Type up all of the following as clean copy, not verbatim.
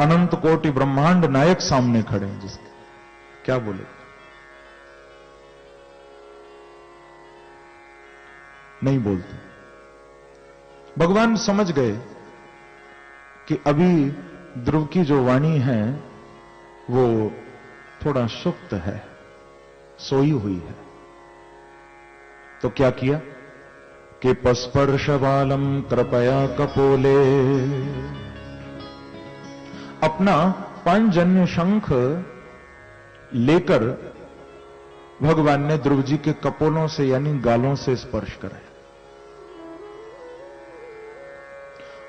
अनंत कोटि ब्रह्मांड नायक सामने खड़े हैं जिसके, क्या बोले? नहीं बोलते। भगवान समझ गए कि अभी ध्रुव की जो वाणी है वो थोड़ा सुप्त है, सोई हुई है। तो क्या किया कि पस्पर्श बालम कृपया कपोले, अपना पांचजन्य शंख लेकर भगवान ने ध्रुव जी के कपोलों से यानी गालों से स्पर्श कराया।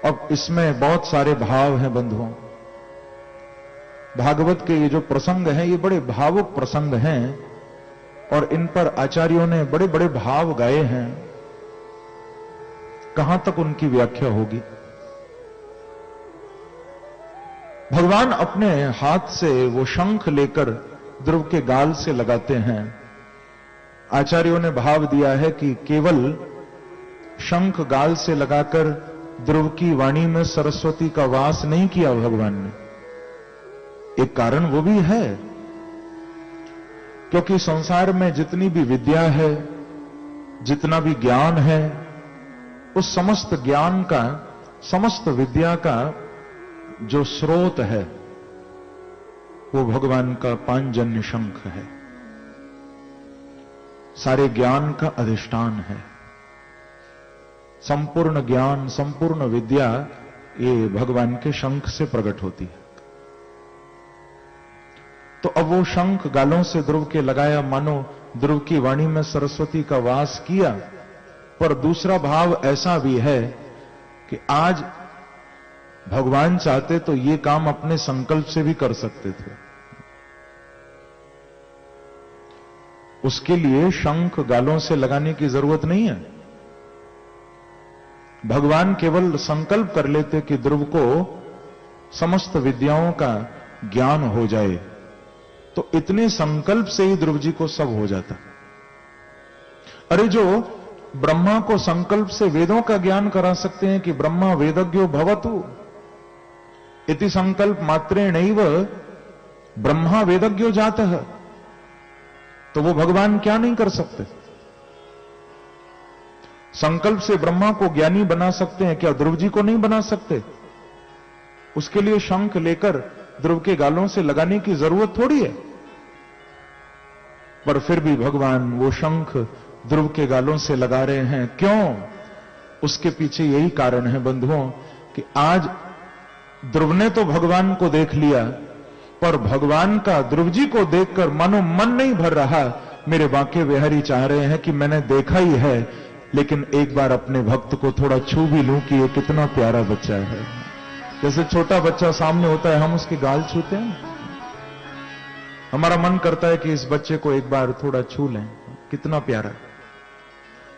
अब इसमें बहुत सारे भाव हैं बंधुओं। भागवत के ये जो प्रसंग हैं ये बड़े भावुक प्रसंग हैं और इन पर आचार्यों ने बड़े बड़े भाव गाए हैं। कहां तक उनकी व्याख्या होगी? भगवान अपने हाथ से वो शंख लेकर ध्रुव के गाल से लगाते हैं। आचार्यों ने भाव दिया है कि केवल शंख गाल से लगाकर ध्रुव की वाणी में सरस्वती का वास नहीं किया भगवान ने। एक कारण वो भी है क्योंकि संसार में जितनी भी विद्या है, जितना भी ज्ञान है, उस समस्त ज्ञान का, समस्त विद्या का जो स्रोत है वो भगवान का पांचजन्य शंख है। सारे ज्ञान का अधिष्ठान है। संपूर्ण ज्ञान, संपूर्ण विद्या ये भगवान के शंख से प्रकट होती है। तो अब वो शंख गालों से ध्रुव के लगाया, मानो ध्रुव की वाणी में सरस्वती का वास किया। पर दूसरा भाव ऐसा भी है कि आज भगवान चाहते तो ये काम अपने संकल्प से भी कर सकते थे। उसके लिए शंख गालों से लगाने की जरूरत नहीं है। भगवान केवल संकल्प कर लेते कि ध्रुव को समस्त विद्याओं का ज्ञान हो जाए, तो इतने संकल्प से ही ध्रुव जी को सब हो जाता। अरे जो ब्रह्मा को संकल्प से वेदों का ज्ञान करा सकते हैं कि ब्रह्मा वेदज्ञो भवतु इति संकल्प मात्रेणैव ब्रह्मा वेदज्ञो जातः, तो वो भगवान क्या नहीं कर सकते? संकल्प से ब्रह्मा को ज्ञानी बना सकते हैं, क्या ध्रुव जी को नहीं बना सकते? उसके लिए शंख लेकर ध्रुव के गालों से लगाने की जरूरत थोड़ी है। पर फिर भी भगवान वो शंख ध्रुव के गालों से लगा रहे हैं। क्यों? उसके पीछे यही कारण है बंधुओं कि आज ध्रुव ने तो भगवान को देख लिया, पर भगवान का ध्रुव जी को देखकर मानो मन नहीं भर रहा। मेरे बांके बिहारी चाह रहे हैं कि मैंने देखा ही है, लेकिन एक बार अपने भक्त को थोड़ा छू भी लूं कि ये कितना प्यारा बच्चा है। जैसे छोटा बच्चा सामने होता है, हम उसके गाल छूते हैं, हमारा मन करता है कि इस बच्चे को एक बार थोड़ा छू लें, कितना प्यारा।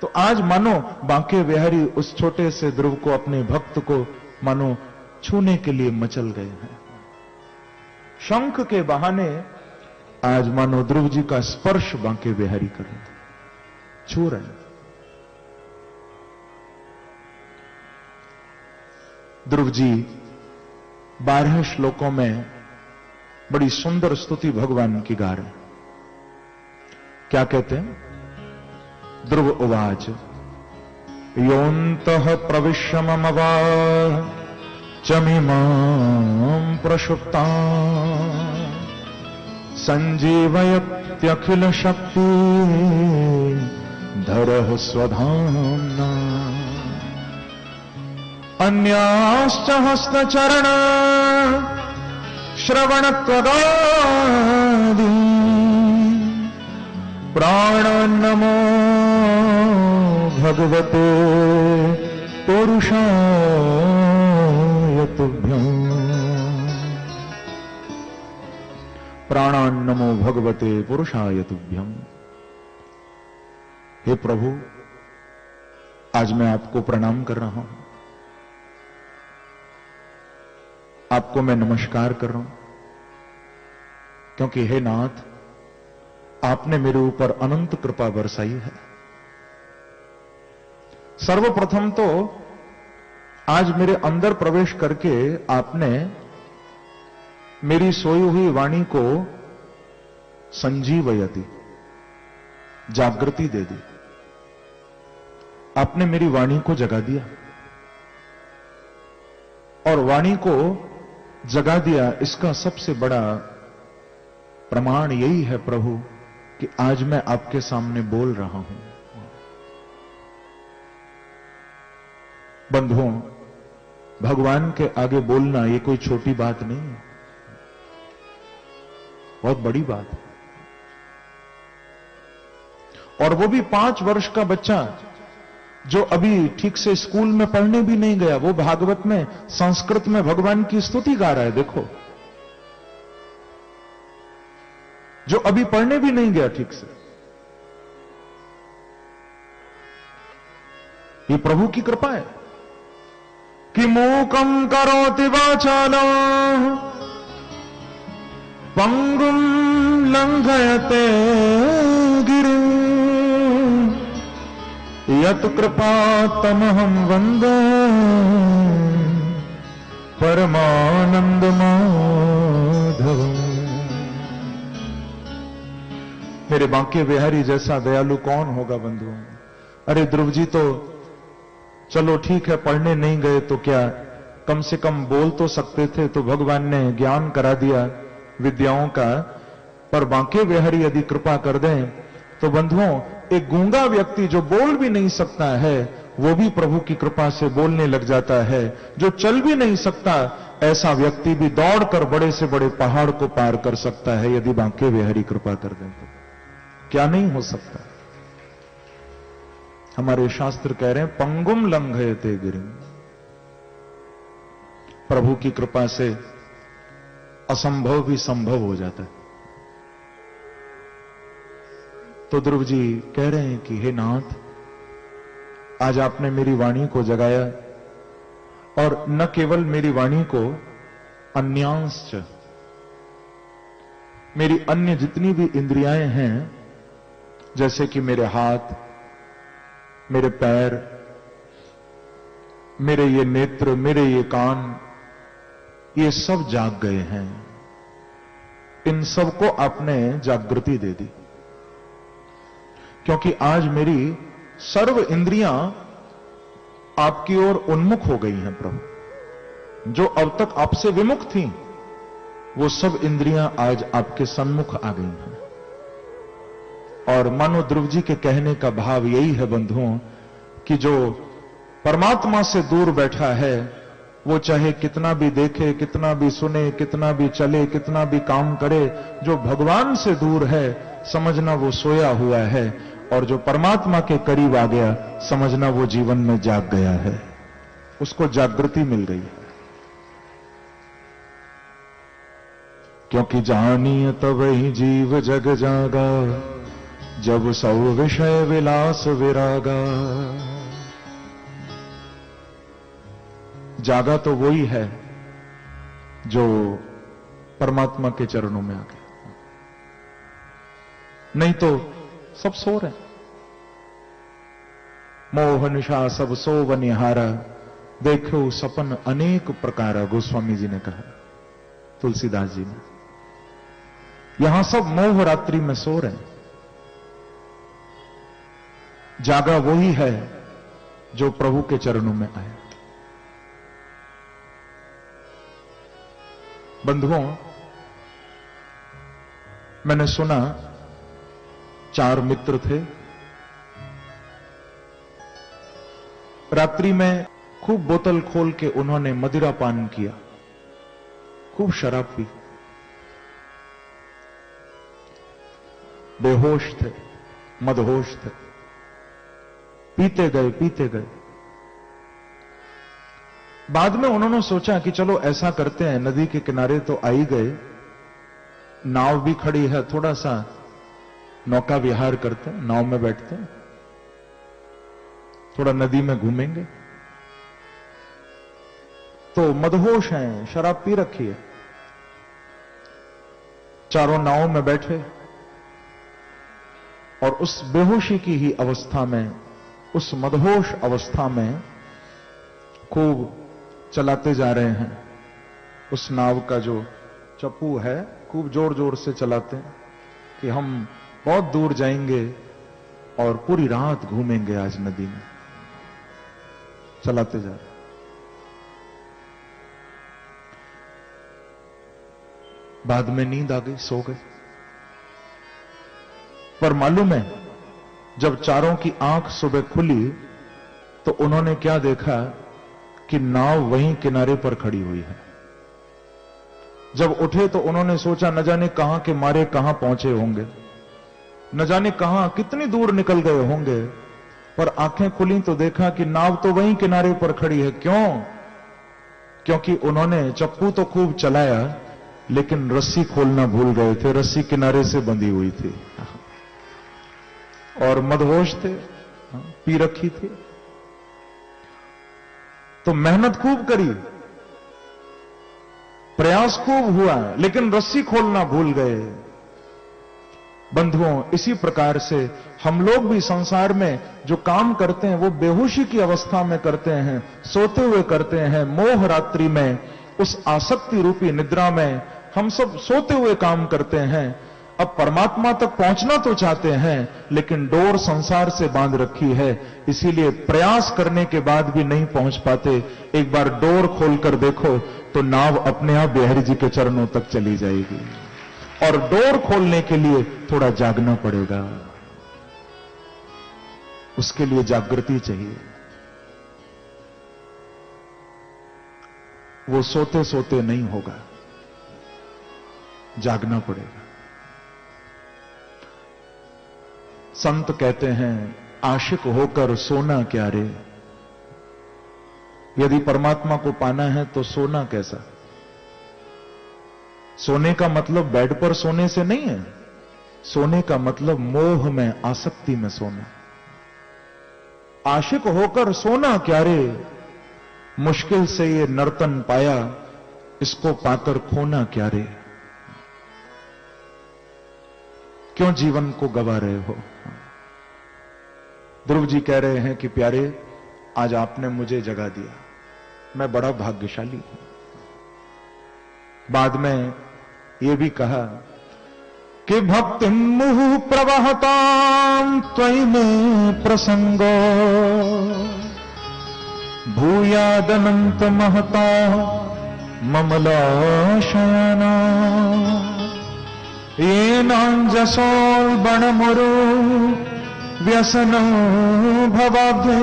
तो आज मानो बांके बिहारी उस छोटे से ध्रुव को, अपने भक्त को मानो छूने के लिए मचल गए हैं। शंख के बहाने आज मानो ध्रुव जी का स्पर्श बांके बिहारी कर रहे हैं, छू रहे हैं। ध्रुव जी 12 श्लोकों में बड़ी सुंदर स्तुति भगवान की गा रहे हैं। क्या कहते हैं? ध्रुव उवाच योऽन्तः प्रविश्य मम वाचमिमां प्रसुप्तां संजीवयत्यखिल शक्ति धरः स्वधाम्ना अन्याश्च हस्तचरण श्रवणत्वगादि प्राणनमो भगवते पुरुषाय तुभ्यम्। प्राणान्नमो भगवते पुरुषाय तुभ्यम्। हे प्रभु, आज मैं आपको प्रणाम कर रहा हूं, आपको मैं नमस्कार कर रहा हूं, क्योंकि हे नाथ, आपने मेरे ऊपर अनंत कृपा बरसाई है। सर्वप्रथम तो आज मेरे अंदर प्रवेश करके आपने मेरी सोई हुई वाणी को संजीवयति, जागृति दे दी। आपने मेरी वाणी को जगा दिया, और वाणी को जगा दिया, इसका सबसे बड़ा प्रमाण यही है प्रभु कि आज मैं आपके सामने बोल रहा हूं। बंधुओं, भगवान के आगे बोलना ये कोई छोटी बात नहीं है, बहुत बड़ी बात है। और वो भी 5 वर्ष का बच्चा जो अभी ठीक से स्कूल में पढ़ने भी नहीं गया, वो भागवत में संस्कृत में भगवान की स्तुति गा रहा है। देखो, जो अभी पढ़ने भी नहीं गया ठीक से। ये प्रभु की कृपा है कि मूकम करोति वाचालं पंगुम लंघयते गिरिं यत कृपा तमहं वंदे परमानंद माधवम्। मेरे बांके बिहारी जैसा दयालु कौन होगा बंधुओं। अरे ध्रुव जी तो चलो ठीक है, पढ़ने नहीं गए तो क्या, कम से कम बोल तो सकते थे, तो भगवान ने ज्ञान करा दिया विद्याओं का। पर बांके बिहारी यदि कृपा कर दें तो बंधुओं, एक गूंगा व्यक्ति जो बोल भी नहीं सकता है, वो भी प्रभु की कृपा से बोलने लग जाता है। जो चल भी नहीं सकता, ऐसा व्यक्ति भी दौड़कर बड़े से बड़े पहाड़ को पार कर सकता है, यदि बांके बिहारी कृपा कर दें तो। क्या नहीं हो सकता। हमारे शास्त्र कह रहे हैं पंगुम लंघयते गिरिं। प्रभु की कृपा से असंभव भी संभव हो जाता है। तो ध्रुव जी कह रहे हैं कि हे नाथ, आज आपने मेरी वाणी को जगाया, और न केवल मेरी वाणी को, अन्यांश्च, मेरी अन्य जितनी भी इंद्रियाएं हैं, जैसे कि मेरे हाथ, मेरे पैर, मेरे ये नेत्र, मेरे ये कान, ये सब जाग गए हैं। इन सबको आपने जागृति दे दी, क्योंकि आज मेरी सर्व इंद्रियां आपकी ओर उन्मुख हो गई हैं प्रभु। जो अब तक आपसे विमुख थीं, वो सब इंद्रियां आज आपके सन्मुख आ गई हैं। और मानो ध्रुव जी के कहने का भाव यही है बंधुओं कि जो परमात्मा से दूर बैठा है, वो चाहे कितना भी देखे, कितना भी सुने, कितना भी चले, कितना भी काम करे, जो भगवान से दूर है, समझना वो सोया हुआ है। और जो परमात्मा के करीब आ गया, समझना वो जीवन में जाग गया है, उसको जागृति मिल गई है। क्योंकि जानिए तब ही जीव जग जागा, जब सौ विषय विलास विरागा। जागा तो वही है जो परमात्मा के चरणों में आ गया, नहीं तो सब सो रहे। मोह निशा सब सोव निहारा, देखो सपन अनेक प्रकारा, गोस्वामी जी ने कहा, तुलसीदास जी ने। यहां सब मोह रात्रि में सो रहे हैं। जागा वही है जो प्रभु के चरणों में आया। बंधुओं, मैंने सुना 4 मित्र थे, रात्रि में खूब बोतल खोल के उन्होंने मदिरा पान किया, खूब शराब पी, बेहोश थे, मदहोश थे, पीते गए। बाद में उन्होंने सोचा कि चलो ऐसा करते हैं, नदी के किनारे तो आ ही गए, नाव भी खड़ी है, थोड़ा सा नौका विहार करते हैं, नाव में बैठते हैं, थोड़ा नदी में घूमेंगे। तो मदहोश हैं, शराब पी रखी है, चारों नाव में बैठे, और उस बेहोशी की ही अवस्था में, उस मदहोश अवस्था में खूब चलाते जा रहे हैं उस नाव का जो चप्पू है, खूब जोर जोर से चलाते हैं कि हम बहुत दूर जाएंगे और पूरी रात घूमेंगे आज नदी में। चलाते जा रहे, बाद में नींद आ गई, सो गए। पर मालूम है, जब चारों की आंख सुबह खुली तो उन्होंने क्या देखा कि नाव वहीं किनारे पर खड़ी हुई है। जब उठे तो उन्होंने सोचा न जाने कहां के मारे कहां पहुंचे होंगे, न जाने कहां कितनी दूर निकल गए होंगे। पर आंखें खुली तो देखा कि नाव तो वहीं किनारे पर खड़ी है। क्यों? क्योंकि उन्होंने चप्पू तो खूब चलाया लेकिन रस्सी खोलना भूल गए थे। रस्सी किनारे से बंधी हुई थी और मदहोश थे, पी रखी थी। तो मेहनत खूब करी, प्रयास खूब हुआ, लेकिन रस्सी खोलना भूल गए। बंधुओं, इसी प्रकार से हम लोग भी संसार में जो काम करते हैं वो बेहोशी की अवस्था में करते हैं, सोते हुए करते हैं, मोह रात्रि में, उस आसक्ति रूपी निद्रा में हम सब सोते हुए काम करते हैं। अब परमात्मा तक पहुंचना तो चाहते हैं लेकिन डोर संसार से बांध रखी है, इसीलिए प्रयास करने के बाद भी नहीं पहुंच पाते। एक बार डोर खोलकर देखो तो नाव अपने आप बिहारी जी के चरणों तक चली जाएगी। और डोर खोलने के लिए थोड़ा जागना पड़ेगा, उसके लिए जागृति चाहिए। वो सोते सोते नहीं होगा, जागना पड़ेगा। संत कहते हैं, आशिक होकर सोना क्या रे। यदि परमात्मा को पाना है तो सोना कैसा? सोने का मतलब बेड पर सोने से नहीं है, सोने का मतलब मोह में, आसक्ति में सोना। आशिक होकर सोना क्या रे, मुश्किल से ये नर्तन पाया, इसको पाकर खोना क्या रे। क्यों जीवन को गवा रहे हो? ध्रुव जी कह रहे हैं कि प्यारे, आज आपने मुझे जगा दिया, मैं बड़ा भाग्यशाली हूं। बाद में ये भी कहा कि भक्ति मुहुः प्रवहतां त्वयि में प्रसंगो भूयादनंत महता ममलाशयाना येनांजसो बणमुरु व्यसनो भवाब्धे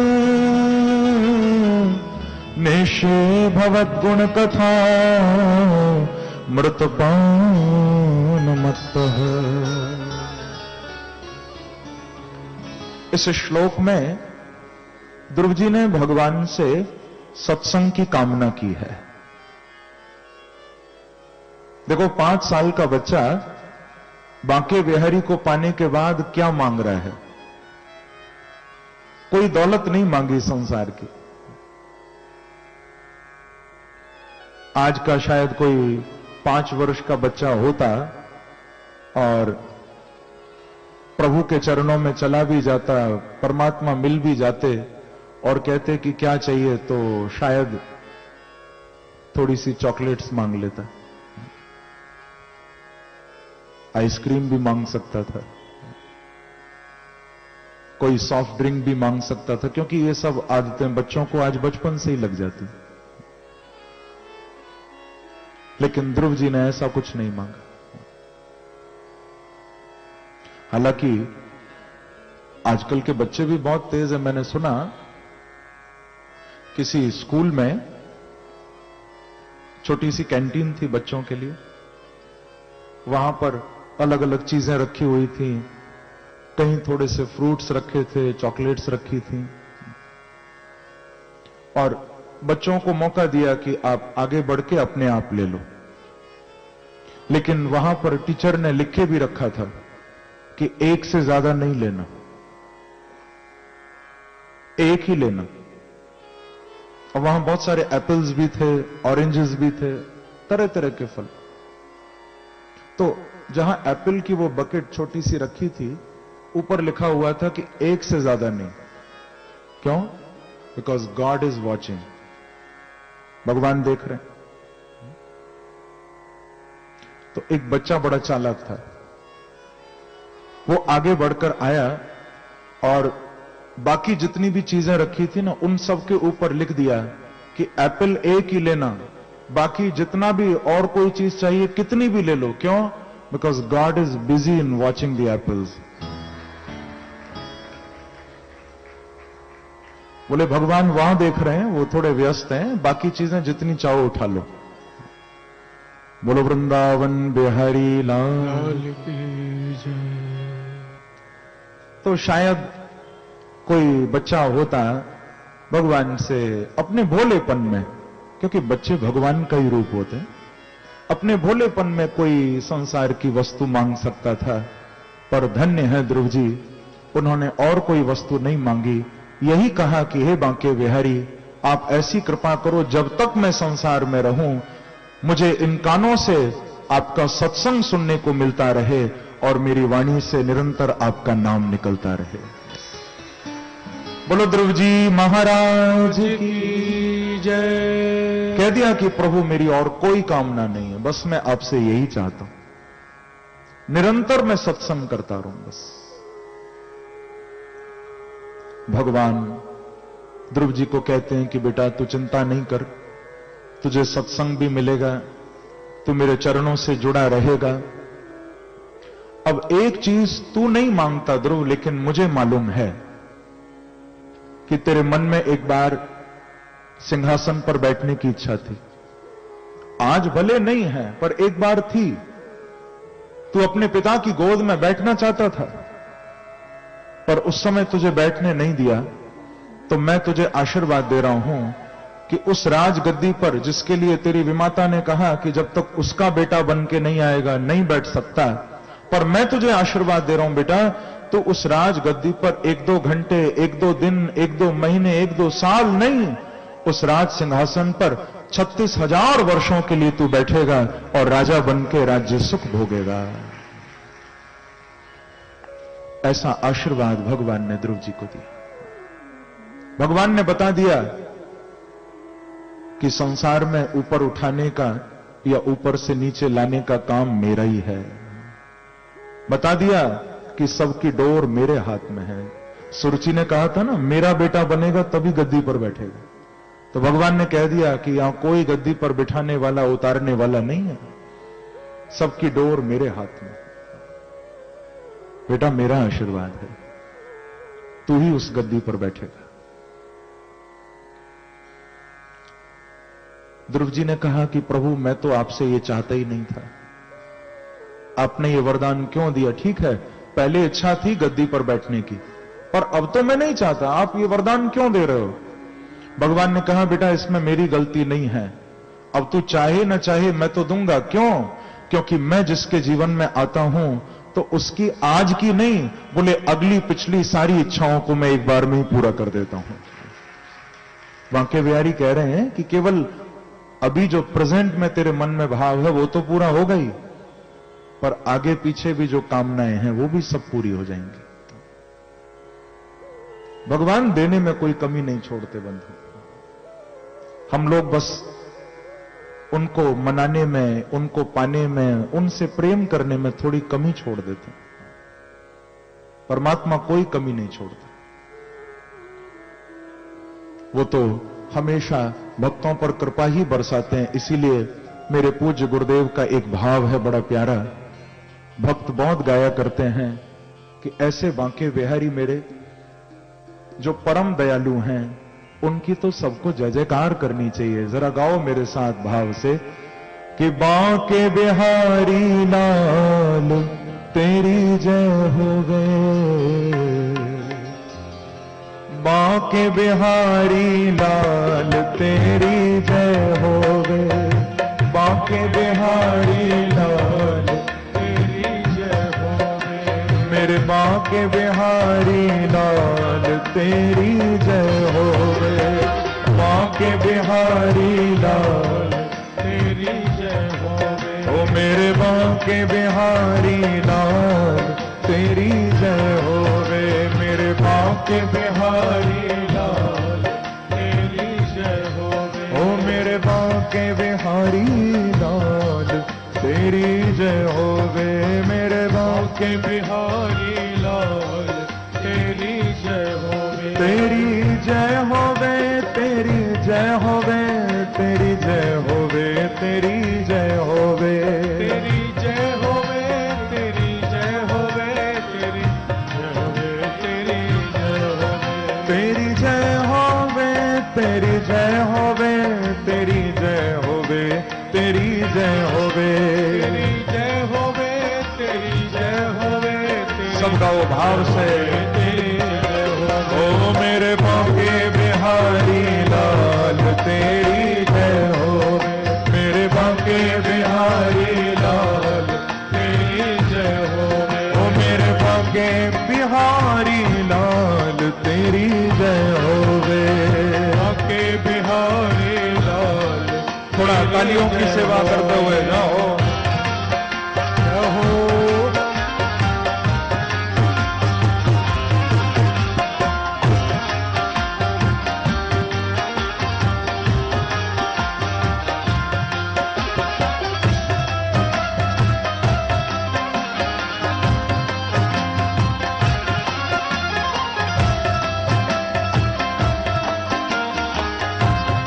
निशे भवद्गुण कथा मृतपान मत्तः। इस श्लोक में ध्रुव जी ने भगवान से सत्संग की कामना की है। देखो, 5 साल का बच्चा बांके बिहारी को पाने के बाद क्या मांग रहा है? कोई दौलत नहीं मांगी संसार की। आज का शायद कोई 5 वर्ष का बच्चा होता और प्रभु के चरणों में चला भी जाता, परमात्मा मिल भी जाते और कहते कि क्या चाहिए, तो शायद थोड़ी सी चॉकलेट्स मांग लेता, आइसक्रीम भी मांग सकता था, कोई सॉफ्ट ड्रिंक भी मांग सकता था, क्योंकि ये सब आदतें बच्चों को आज बचपन से ही लग जाती। लेकिन ध्रुव जी ने ऐसा कुछ नहीं मांगा। हालांकि आजकल के बच्चे भी बहुत तेज है। मैंने सुना किसी स्कूल में छोटी सी कैंटीन थी बच्चों के लिए, वहां पर अलग अलग चीजें रखी हुई थी, कहीं थोड़े से फ्रूट्स रखे थे, चॉकलेट्स रखी थी, और बच्चों को मौका दिया कि आप आगे बढ़ के अपने आप ले लो। लेकिन वहां पर टीचर ने लिखे भी रखा था कि 1 से ज्यादा नहीं लेना, 1 ही लेना। और वहां बहुत सारे एप्पल्स भी थे, ऑरेंजेस भी थे, तरह तरह के फल। तो जहां एप्पल की वो बकेट छोटी सी रखी थी, ऊपर लिखा हुआ था कि 1 से ज्यादा नहीं। क्यों? बिकॉज गॉड इज वॉचिंग, भगवान देख रहे हैं। तो एक बच्चा बड़ा चालाक था, वो आगे बढ़कर आया और बाकी जितनी भी चीजें रखी थी ना, उन सब के ऊपर लिख दिया कि एप्पल एक ही लेना, बाकी जितना भी और कोई चीज चाहिए कितनी भी ले लो। क्यों? Because God is busy in watching the apples. बोले भगवान वहां देख रहे हैं, वो थोड़े व्यस्त हैं, बाकी चीजें जितनी चाहो उठा लो। बोलो वृंदावन बिहारी लाल की जय। तो शायद कोई बच्चा होता भगवान से अपने भोलेपन में, क्योंकि बच्चे भगवान का ही रूप होते हैं, अपने भोलेपन में कोई संसार की वस्तु मांग सकता था। पर धन्य है ध्रुव जी, उन्होंने और कोई वस्तु नहीं मांगी, यही कहा कि हे बांके बिहारी, आप ऐसी कृपा करो जब तक मैं संसार में रहूं, मुझे इन कानों से आपका सत्संग सुनने को मिलता रहे और मेरी वाणी से निरंतर आपका नाम निकलता रहे। बोलो ध्रुव जी महाराज की जय। कह दिया कि प्रभु मेरी और कोई कामना नहीं है, बस मैं आपसे यही चाहता हूं, निरंतर मैं सत्संग करता रहूं बस। भगवान ध्रुव जी को कहते हैं कि बेटा तू चिंता नहीं कर, तुझे सत्संग भी मिलेगा, तू मेरे चरणों से जुड़ा रहेगा। अब एक चीज तू नहीं मांगता ध्रुव, लेकिन मुझे मालूम है कि तेरे मन में एक बार सिंहासन पर बैठने की इच्छा थी। आज भले नहीं है, पर एक बार थी। तू अपने पिता की गोद में बैठना चाहता था, पर उस समय तुझे बैठने नहीं दिया। तो मैं तुझे आशीर्वाद दे रहा हूं कि उस राजगद्दी पर, जिसके लिए तेरी विमाता ने कहा कि जब तक उसका बेटा बन के नहीं आएगा नहीं बैठ सकता, पर मैं तुझे आशीर्वाद दे रहा हूं बेटा, तो उस राजगद्दी पर 1-2 घंटे, 1-2 दिन, 1-2 महीने, 1-2 साल नहीं, उस राज सिंहासन पर 36,000 वर्षों के लिए तू बैठेगा और राजा बन के राज्य सुख भोगेगा। ऐसा आशीर्वाद भगवान ने ध्रुव जी को दिया। भगवान ने बता दिया कि संसार में ऊपर उठाने का या ऊपर से नीचे लाने का काम मेरा ही है। बता दिया कि सबकी डोर मेरे हाथ में है। सुरुचि ने कहा था ना, मेरा बेटा बनेगा तभी गद्दी पर बैठेगा। तो भगवान ने कह दिया कि यहां कोई गद्दी पर बिठाने वाला, उतारने वाला नहीं है, सबकी डोर मेरे हाथ में। बेटा मेरा आशीर्वाद है, तू ही उस गद्दी पर बैठेगा। ध्रुव जी ने कहा कि प्रभु मैं तो आपसे ये चाहता ही नहीं था, आपने ये वरदान क्यों दिया? ठीक है, पहले इच्छा थी गद्दी पर बैठने की, पर अब तो मैं नहीं चाहता, आप ये वरदान क्यों दे रहे हो? भगवान ने कहा बेटा इसमें मेरी गलती नहीं है, अब तू चाहे न चाहे मैं तो दूंगा। क्यों? क्योंकि मैं जिसके जीवन में आता हूं तो उसकी आज की नहीं, बोले अगली पिछली सारी इच्छाओं को मैं एक बार में ही पूरा कर देता हूं। बांके बिहारी कह रहे हैं कि केवल अभी जो प्रेजेंट में तेरे मन में भाव है वो तो पूरा होगा ही, पर आगे पीछे भी जो कामनाएं हैं वो भी सब पूरी हो जाएंगी। भगवान देने में कोई कमी नहीं छोड़ते बंधु। हम लोग बस उनको मनाने में, उनको पाने में, उनसे प्रेम करने में थोड़ी कमी छोड़ देते। परमात्मा कोई कमी नहीं छोड़ता, वो तो हमेशा भक्तों पर कृपा ही बरसाते हैं। इसीलिए मेरे पूज्य गुरुदेव का एक भाव है बड़ा प्यारा, भक्त बहुत गाया करते हैं कि ऐसे बांके बिहारी मेरे जो परम दयालु हैं, उनकी तो सबको जय जयकार करनी चाहिए। जरा गाओ मेरे साथ भाव से कि बांके बिहारी लाल तेरी जय होवे, बांके बिहारी लाल तेरी जय होवे, बांके बिहारी लाल तेरी जय होवे, मेरे बांके बिहारी लाल तेरी जय होवे, बांके बिहारी लाल तेरी जय होवे, ओ मेरे बांके बिहारी लाल तेरी जय होवे, मेरे बांके बिहारी लाल तेरी जय होवे, ओ मेरे बांके बिहारी लाल तेरी जय होवे मेरे बांके बिहारी लाल तेरी जय होवे, तेरी जय होवे, तेरी जय होवे, तेरी जय होवे, तेरी जय होवे, तेरी जय होवे, तेरी जय होवे, तेरी जय होवे, तेरी जय होवे, तेरी जय होवे, तेरी जय होवे, तेरी जय होवे, तेरी जय होवे, तेरी जय होवे, तेरी जय होवे, सबका वो भाव से तेरी जय होवे, ओ मेरे बांके बिहारी लाल तेरी जय होवे, मेरे बांके बिहारी लाल तेरी जय होवे, ओ मेरे बांके बिहारी लाल तेरी जय होवे। बांके बिहारी लाल, थोड़ा तालियों की सेवा करते हुए जाओ।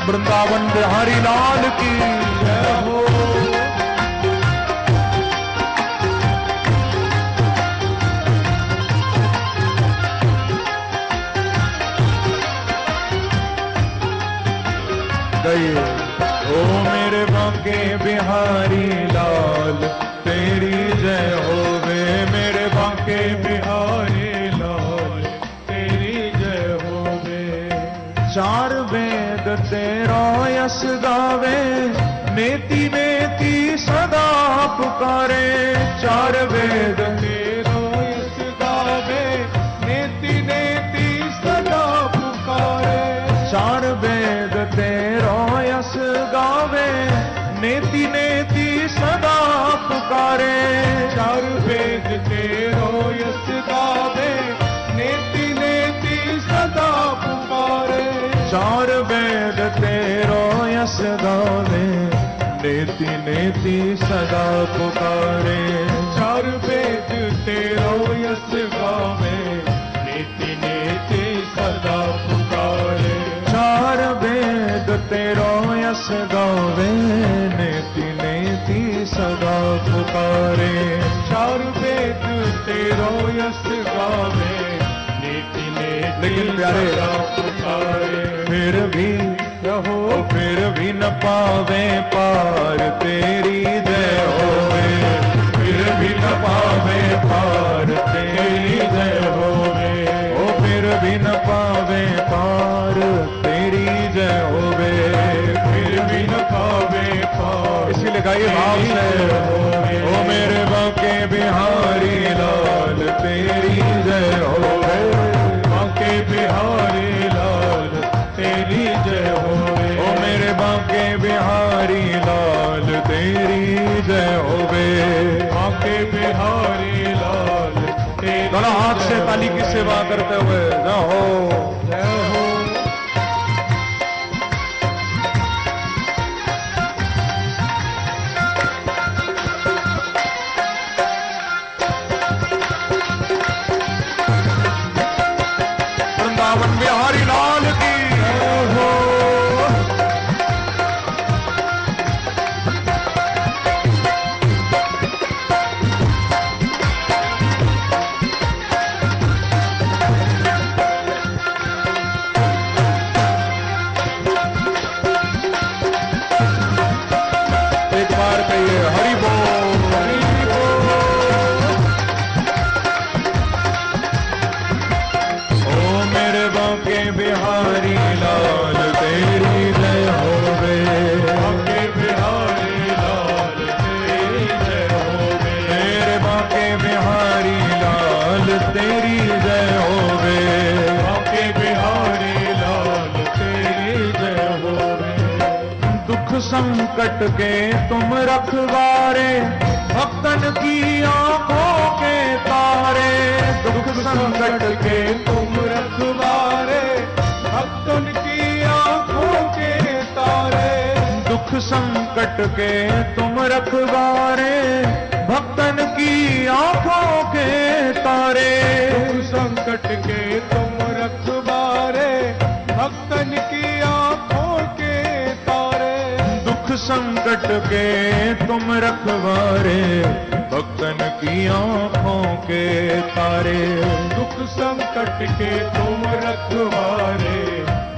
वृंदावन बिहारी लाल की जय हो। गए ओ मेरे बांके बिहारी लाल तेरी जय होवे, मेरे बांके बिहारी लाल तेरी जय होवे, चार वेद तेरो यस गावे, नेति नेति सदा पुकारे, चार वेद तेरो यश गावे, नेति नेति सदा पुकारे, चार वेद तेरो यस गावे, नेति नेति सदा पुकारे, चार वेद तेरो यश गावे, नेति नेति सदा पुकारे, चार वेद तेरो यस गावे, नेति नेति सदा पुकारे, चार वेद तेरो यश गावे, नेति नेति सदा पुकारे, चार वेद तेरो यस गावे, नेति नेति सदा पुकारे, चार वेद तेरो यश गावे, नेति नेति लेकिन प्यारे सदा पुकारे, फिर भी रहो फिर भी न पावे पार तेरी जय होवे, फिर भी न पावे पार तेरी जय होवे, ओ फिर भी न पावे पार तेरी जय होवे, फिर भी न पावे पार, इसीलिए गाइए भाव से, ओ मेरे बांके बिहारी लाल तेरी जय होवे, बांके बिहारी लाल तेरी जय होवे, ओ मेरे बांके बिहारी लाल तेरी जय होवे। बांके बिहारी लाल तेरी दोनों हाथ से ताली की सेवा करते हुए जाओ। जय हो। वृंदावन बिहारी लाल की जय हो। एक बार कहिए हरि बोल, हरि बोल। ओ मेरे बांके बिहारी लाल तेरी जय होवे, बांके बिहारी लाल तेरी जय होवे, मेरे बांके बिहारी लाल तेरी जय होवे, बांके बिहारी लाल तेरी जय होवे, दुख संकट के तुम रखवारे, भक्तन की आंखों के तारे, दुख संकट के तुम रखवारे, भक्तन की आंखों के तारे, दुख संकट के तुम रखवारे, संकट के तुम रखवारे, भक्तन की आंखों के तारे। दुख संकट के तुम रखवारे,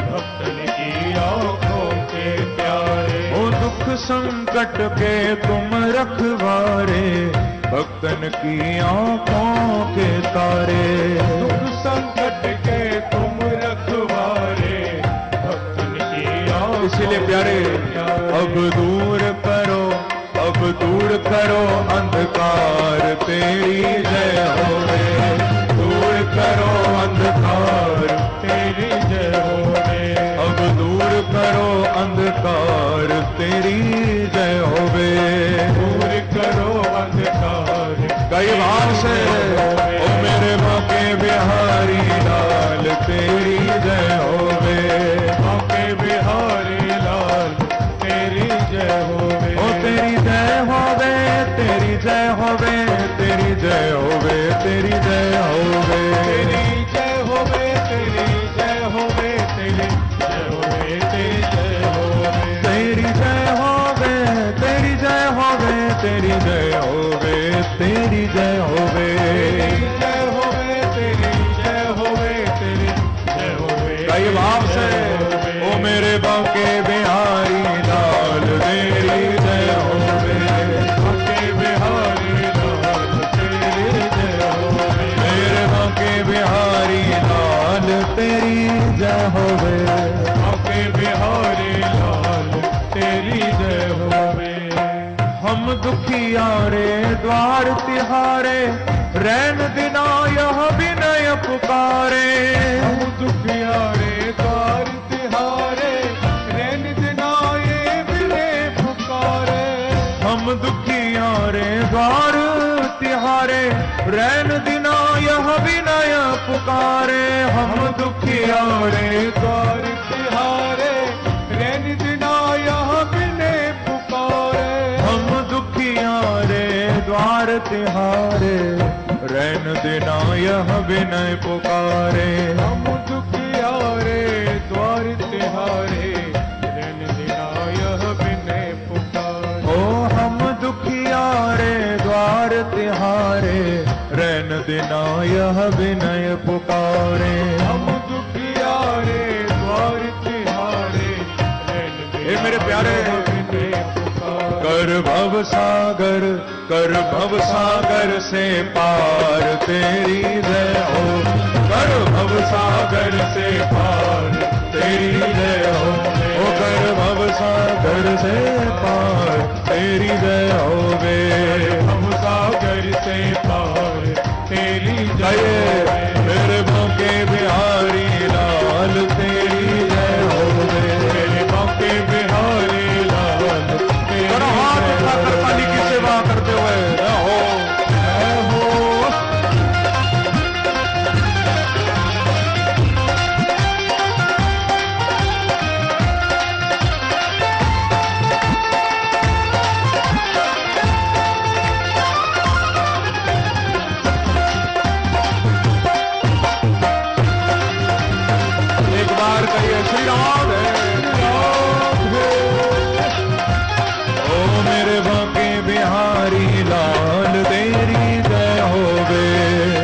भक्तन की आंखों के प्यारे। ओ दुख संकट के तुम रखवारे, भक्तन की आंखों के तारे। दुख संकट के तुम रखवारे, भक्तन की आंखों। इसीलिए प्यारे, अब दूर करो, अब दूर करो अंधकार, तेरी जय होवे। दूर करो अंधकार, तेरी जय होवे। अब दूर करो अंधकार, तेरी जय होवे। दूर करो अंधकार। कई भाव से ओ मेरे बाके बिहारी लाल, तेरी जय होवे। बाके बिहारी लाल, तेरी जय होवे। ओ तेरी जय होवे, तेरी जय होवे, तेरी जय होवे, तेरी जय होवे। तेरी जय होवे, तेरी जय होवे, तेरी जय होवे, तेरी जय होवे। तेरी जय होवे, तेरी जय होवे, तेरी जय होवे, तेरी जय होवे। तेरी जय होवे, तेरी जय होवे, तेरी जय होवे। कई भाव से ओ मेरे बाके बिहारी लाल, तेरी जय होवे। बाके बिहारी लाल, तेरी जय होवे। मेरे बाके बिहारी लाल, तेरी जय होवे। बाके बिहारी लाल, तेरी जय होवे। हम दुखियारे द्वार तिहारे, रैन दिना यह विनय पुकारे। हम दुखियारे द्वार तिहारे, रैन दिना ये विनय पुकारे। हम दुखियारे द्वार तिहारे, रैन दिना यह विनय पुकारे। हम दुखियारे द्वार तिहारे, रैन दिना यह विनय पुकारे। हम दुखियारे द्वार तिहारे, रैन दिना यह विनय पुकारे। हम दुखियारे द्वार तिहारे, रैन दिना यह विनय पुकारे। ओ हम दुखियारे द्वार तिहारे, रैन दिना यह विनय पुकारे। हम दुखियारे द्वार तिहारे, रैन हे मेरे प्यारे, विनय पुकारे। कर भव सागर, कर भव सागर से पार, तेरी जय हो। कर भव सागर से पार, तेरी जय हो। ओ कर भव सागर से पार, तेरी जय होवे। हम सागर से पार, तेरी जय जय मेरे बाके बिहारी लाल, तेरी जय होवे। मेरे बाके बिहारी लाल, तेरी करो हाथ उठाकर पानी की सेवा करते हुए जय हो। जय हो। एक बार कहिए श्री राम ओ मेरे बाके बिहारी लाल, तेरी जय होवे।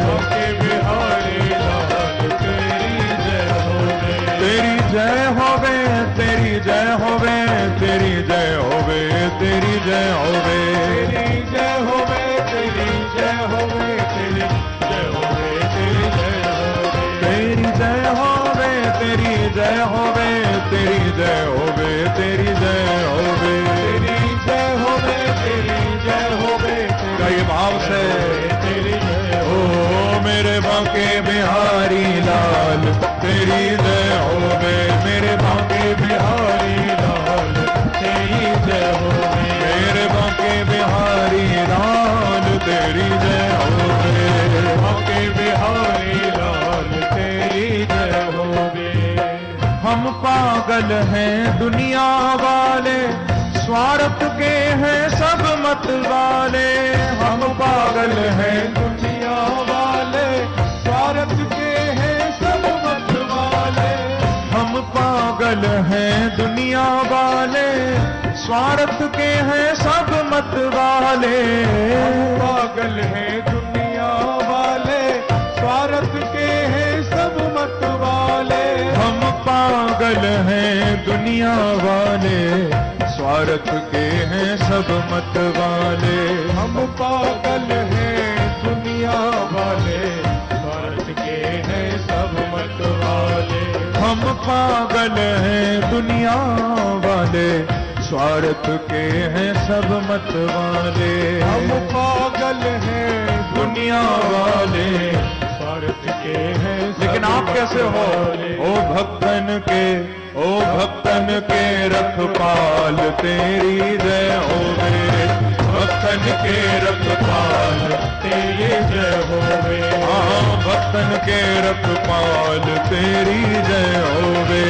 बाके बिहारी लाल, तेरी जय होवे। तेरी जय होवे, तेरी जय होवे, तेरी जय होवे, तेरी जय होवे। तेरी जय होवे, तेरी जय होवे, तेरी जय होवे, तेरी जय होवे। तेरी जय होवे, तेरी जय होवे, तेरी जय होवे, तेरी जय होवे। तेरी जय होवे, तेरी जय होवे, कई भाव से तेरी जय हो। ओ मेरे बाके बिहारी लाल, तेरी जय होवे। मेरे बाके बिहारी लाल, तेरी जय होवे। मेरे बाके बिहारी लाल, तेरी जय होवे। बाके बिहारी लाल, तेरी जय होवे। हम पागल हैं दुनिया वाले, स्वार्थ के हैं सब मत वाले। हम पागल हैं दुनिया वाले, स्वार्थ के हैं सब मत वाले। हम पागल हैं दुनिया वाले, स्वार्थ के हैं सब मत वाले, पागल है दुनिया वाले, स्वार्थ के हैं सब मत वाले। हम पागल हैं दुनिया वाले, स्वार्थ के हैं सब मत वाले। हम पागल हैं दुनिया वाले, स्वार्थ के हैं सब मत वाले। हम पागल हैं दुनिया वाले, स्वार्थ के हैं सब मत वाले। हम पागल हैं दुनिया वाले, स्वार्थ के हैं सब लेकिन आप कैसे हो? वाले। ओ भक्तन के, ओ भक्तन के रखपाल तेरी जय होवे, भक्तन के रखपाल तेरी जय होवे। हाँ, भक्तन के रखपाल तेरी जय होवे।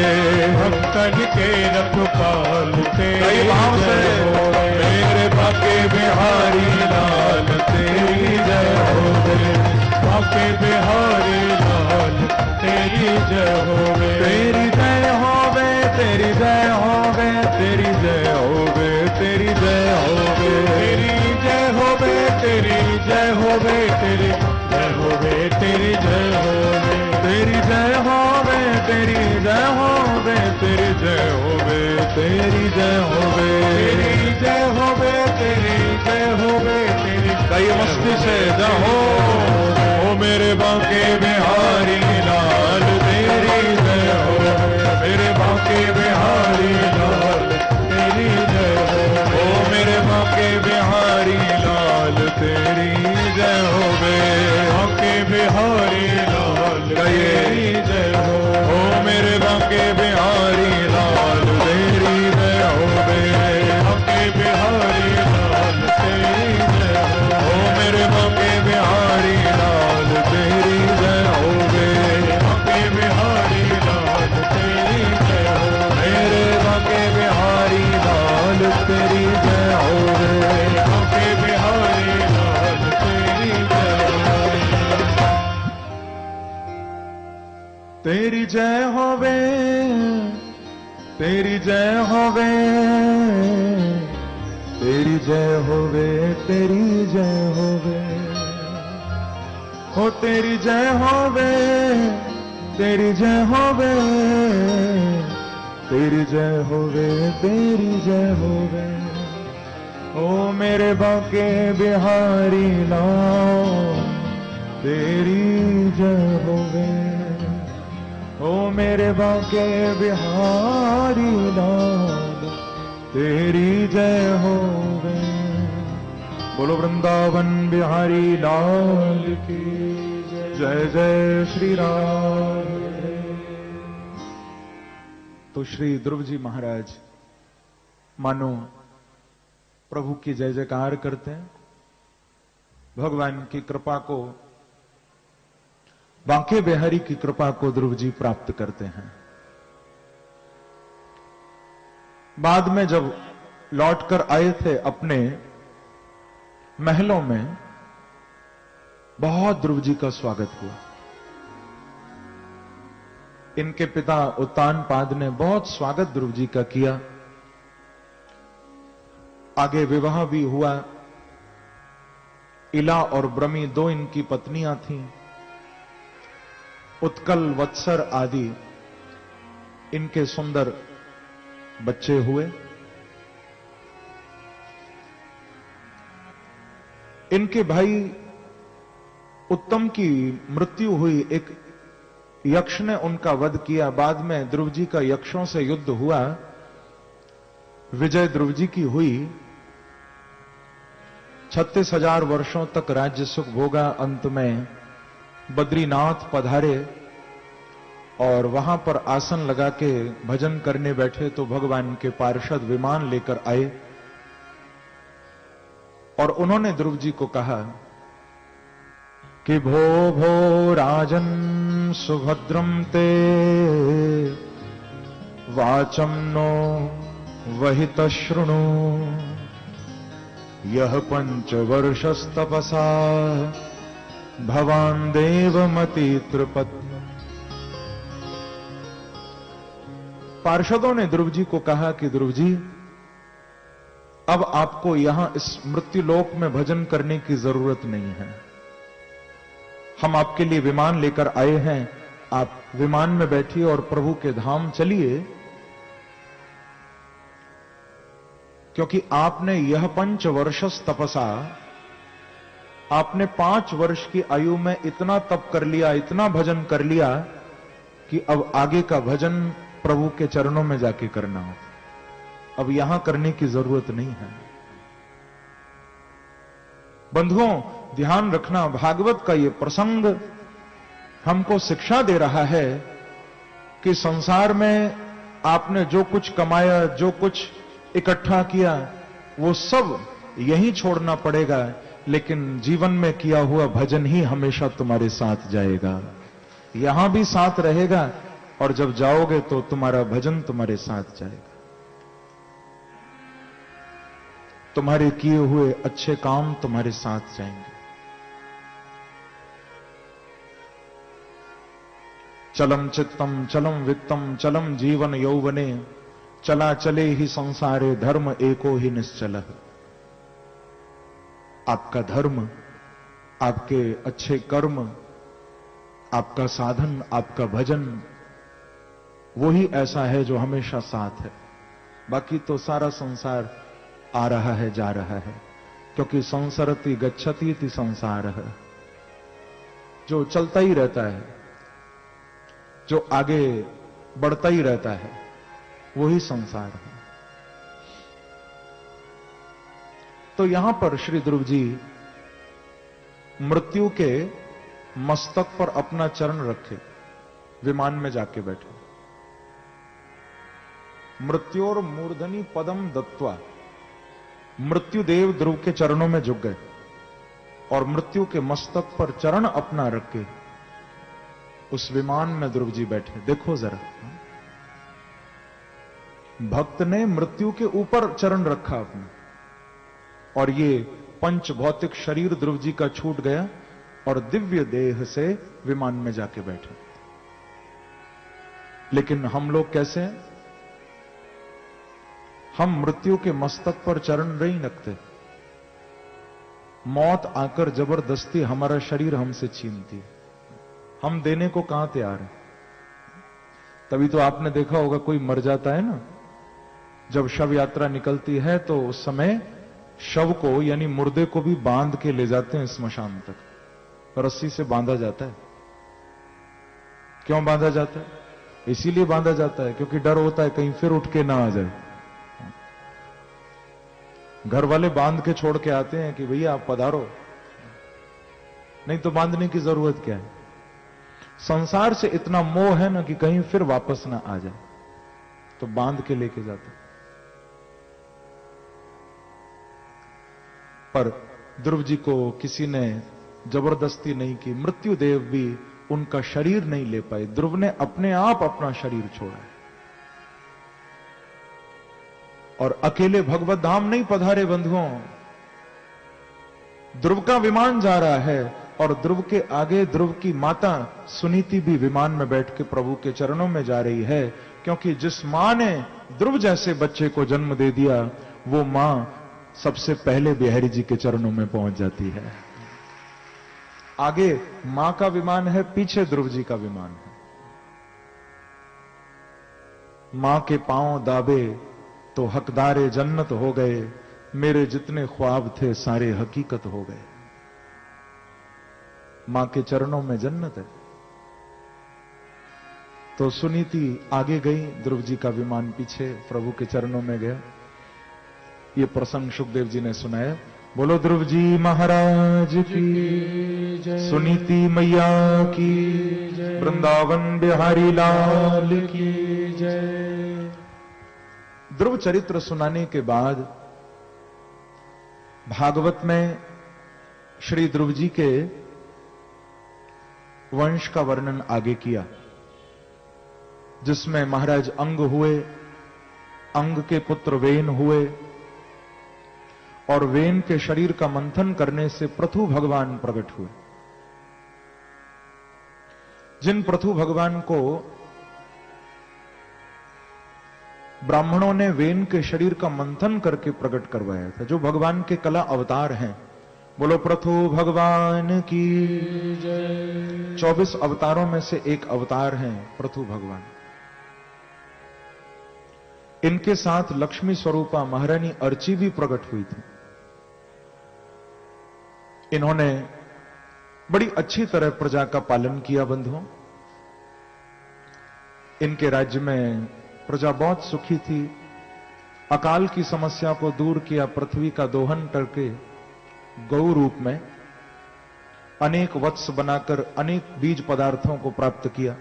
भक्तन के रखपाल कई तेरी भाव से जय होवे। मेरे बाके बिहारी लाल तेरी जय होवे, बाके बिहारी लाल तेरी जय होवे। तेरी जय होवे, तेरी जय होवे, तेरी जय होवे, तेरी जय होवे, तेरी जय होवे, तेरी जय होवे, तेरी जय होवे, तेरी जय होवे। तेरी जय होवे, तेरी जय होवे, तेरी जय होवे, तेरी जय होवे, तेरी जय होवे, तेरी जय होवे, तेरी कई मस्ती से जाओ। ओ मेरे बाके बिहारी लाल तेरी जय होवे, मेरे बाके बिहारी लाल तेरी जय होवे। ओ मेरे बाके बिहारी लाल तेरी जय होवे, बाके बिहारी लाल तेरी जय होवे। ओ मेरे बाके बिहारी लाल तेरी जय होवे, बाके बिहारी लाल तेरी जय होवे। ओ मेरे बाके बिहारी लाल तेरी जय होवे, बाके बिहारी लाल तेरी जय होवे। मेरे बाके बिहारी लाल तेरी जय होवे, बाके बिहारी लाल तेरी जय होवे। तेरी जय होवे, तेरी जय होवे, तेरी जय होवे, तेरी जय होवे, हो तेरी जय होवे, तेरी जय होवे, तेरी जय होवे, तेरी जय होवे। ओ मेरे बाके बिहारी लाल तेरी जय होवे, ओ मेरे बाके बिहारी लाल तेरी जय होवे। बोलो वृंदावन बिहारी लाल की जय, जय श्री राम। तो श्री ध्रुव जी महाराज मानो प्रभु की जय जयकार करते हैं, भगवान की कृपा को, बांके बिहारी की कृपा को ध्रुव जी प्राप्त करते हैं। बाद में जब लौटकर आए थे अपने महलों में, बहुत ध्रुव जी का स्वागत हुआ। इनके पिता उत्तानपाद ने बहुत स्वागत ध्रुव जी का किया। आगे विवाह भी हुआ। इला और ब्रह्मी दो इनकी पत्नियां थीं। उत्कल, वत्सर आदि इनके सुंदर बच्चे हुए। इनके भाई उत्तम की मृत्यु हुई। एक यक्ष ने उनका वध किया। बाद में ध्रुव जी का यक्षों से युद्ध हुआ। विजय ध्रुव जी की हुई। 36,000 वर्षों तक राज्य सुख भोगा। अंत में बद्रीनाथ पधारे और वहां पर आसन लगा के भजन करने बैठे तो भगवान के पार्षद विमान लेकर आए और उन्होंने ध्रुव जी को कहा कि भो भो राजन सुभद्रम ते वाचम नो वहित शृणु यह पंचवर्षस्तपसा भवान देवमति त्रिपत। पार्षदों ने ध्रुव जी को कहा कि ध्रुव जी, अब आपको यहां इस मृत्युलोक में भजन करने की जरूरत नहीं है। हम आपके लिए विमान लेकर आए हैं, आप विमान में बैठिए और प्रभु के धाम चलिए, क्योंकि आपने यह 5 वर्षस तपसा, आपने 5 वर्ष की आयु में इतना तप कर लिया, इतना भजन कर लिया कि अब आगे का भजन प्रभु के चरणों में जाके करना हो। अब यहां करने की जरूरत नहीं है। बंधुओं, ध्यान रखना, भागवत का यह प्रसंग हमको शिक्षा दे रहा है कि संसार में आपने जो कुछ कमाया, जो कुछ इकट्ठा किया, वो सब यहीं छोड़ना पड़ेगा, लेकिन जीवन में किया हुआ भजन ही हमेशा तुम्हारे साथ जाएगा। यहां भी साथ रहेगा और जब जाओगे तो तुम्हारा भजन तुम्हारे साथ जाएगा। तुम्हारे किए हुए अच्छे काम तुम्हारे साथ जाएंगे। चलम चित्तम चलम वित्तम चलम जीवन यौवने, चला चले ही संसारे धर्म एको ही निश्चल। आपका धर्म, आपके अच्छे कर्म, आपका साधन, आपका भजन, वही ऐसा है जो हमेशा साथ है। बाकी तो सारा संसार आ रहा है, जा रहा है, क्योंकि संसरति गच्छति इति संसार है, जो चलता ही रहता है, जो आगे बढ़ता ही रहता है, वही संसार है। तो यहां पर श्री ध्रुव जी मृत्यु के मस्तक पर अपना चरण रखे, विमान में जाके बैठे। मृत्योर मूर्धनि पदम दत्वा, मृत्युदेव ध्रुव के चरणों में झुक गए और मृत्यु के मस्तक पर चरण अपना रख के उस विमान में ध्रुव जी बैठे। देखो जरा, भक्त ने मृत्यु के ऊपर चरण रखा अपना, और ये पंच भौतिक शरीर ध्रुव जी का छूट गया और दिव्य देह से विमान में जाके बैठे। लेकिन हम लोग कैसे हैं? हम मृत्यु के मस्तक पर चरण नहीं रखते। मौत आकर जबरदस्ती हमारा शरीर हमसे छीनती है, हम देने को कहां तैयार हैं? तभी तो आपने देखा होगा कोई मर जाता है ना, जब शव यात्रा निकलती है तो उस समय शव को यानी मुर्दे को भी बांध के ले जाते हैं स्मशान तक, रस्सी से बांधा जाता है। क्यों बांधा जाता है? इसीलिए बांधा जाता है क्योंकि डर होता है कहीं फिर उठ के ना आ जाए। घर वाले बांध के छोड़ के आते हैं कि भैया आप पधारो, नहीं तो बांधने की जरूरत क्या है? संसार से इतना मोह है ना कि कहीं फिर वापस ना आ जाए, तो बांध के लेके जाते। पर ध्रुव जी को किसी ने जबरदस्ती नहीं की, मृत्युदेव भी उनका शरीर नहीं ले पाए, ध्रुव ने अपने आप अपना शरीर छोड़ा और अकेले भगवत धाम नहीं पधारे। बंधुओं, ध्रुव का विमान जा रहा है और ध्रुव के आगे ध्रुव की माता सुनीति भी विमान में बैठ के प्रभु के चरणों में जा रही है, क्योंकि जिस मां ने ध्रुव जैसे बच्चे को जन्म दे दिया, वो मां सबसे पहले बिहारी जी के चरणों में पहुंच जाती है। आगे मां का विमान है, पीछे ध्रुव जी का विमान है। मां के पांव दाबे तो हकदारे जन्नत हो गए, मेरे जितने ख्वाब थे सारे हकीकत हो गए। मां के चरणों में जन्नत है। तो सुनीति आगे गई, ध्रुव जी का विमान पीछे प्रभु के चरणों में गया। ये प्रसंग सुखदेव जी ने सुनाया। बोलो ध्रुव जी महाराज की जय, सुनीति मैया की जय, वृंदावन बिहारी लाल की जय। ध्रुव चरित्र सुनाने के बाद भागवत में श्री ध्रुव जी के वंश का वर्णन आगे किया, जिसमें महाराज अंग हुए, अंग के पुत्र वेन हुए, और वेन के शरीर का मंथन करने से पृथु भगवान प्रकट हुए। जिन पृथु भगवान को ब्राह्मणों ने वेन के शरीर का मंथन करके प्रकट करवाया था, जो भगवान के कला अवतार हैं। बोलो प्रथु भगवान की जय। 24 अवतारों में से एक अवतार हैं प्रथु भगवान। इनके साथ लक्ष्मी स्वरूपा महारानी अर्ची भी प्रकट हुई थी। इन्होंने बड़ी अच्छी तरह प्रजा का पालन किया बंधुओं। इनके राज्य में प्रजा बहुत सुखी थी। अकाल की समस्या को दूर किया, पृथ्वी का दोहन करके गौ रूप में अनेक वत्स बनाकर अनेक बीज पदार्थों को प्राप्त किया।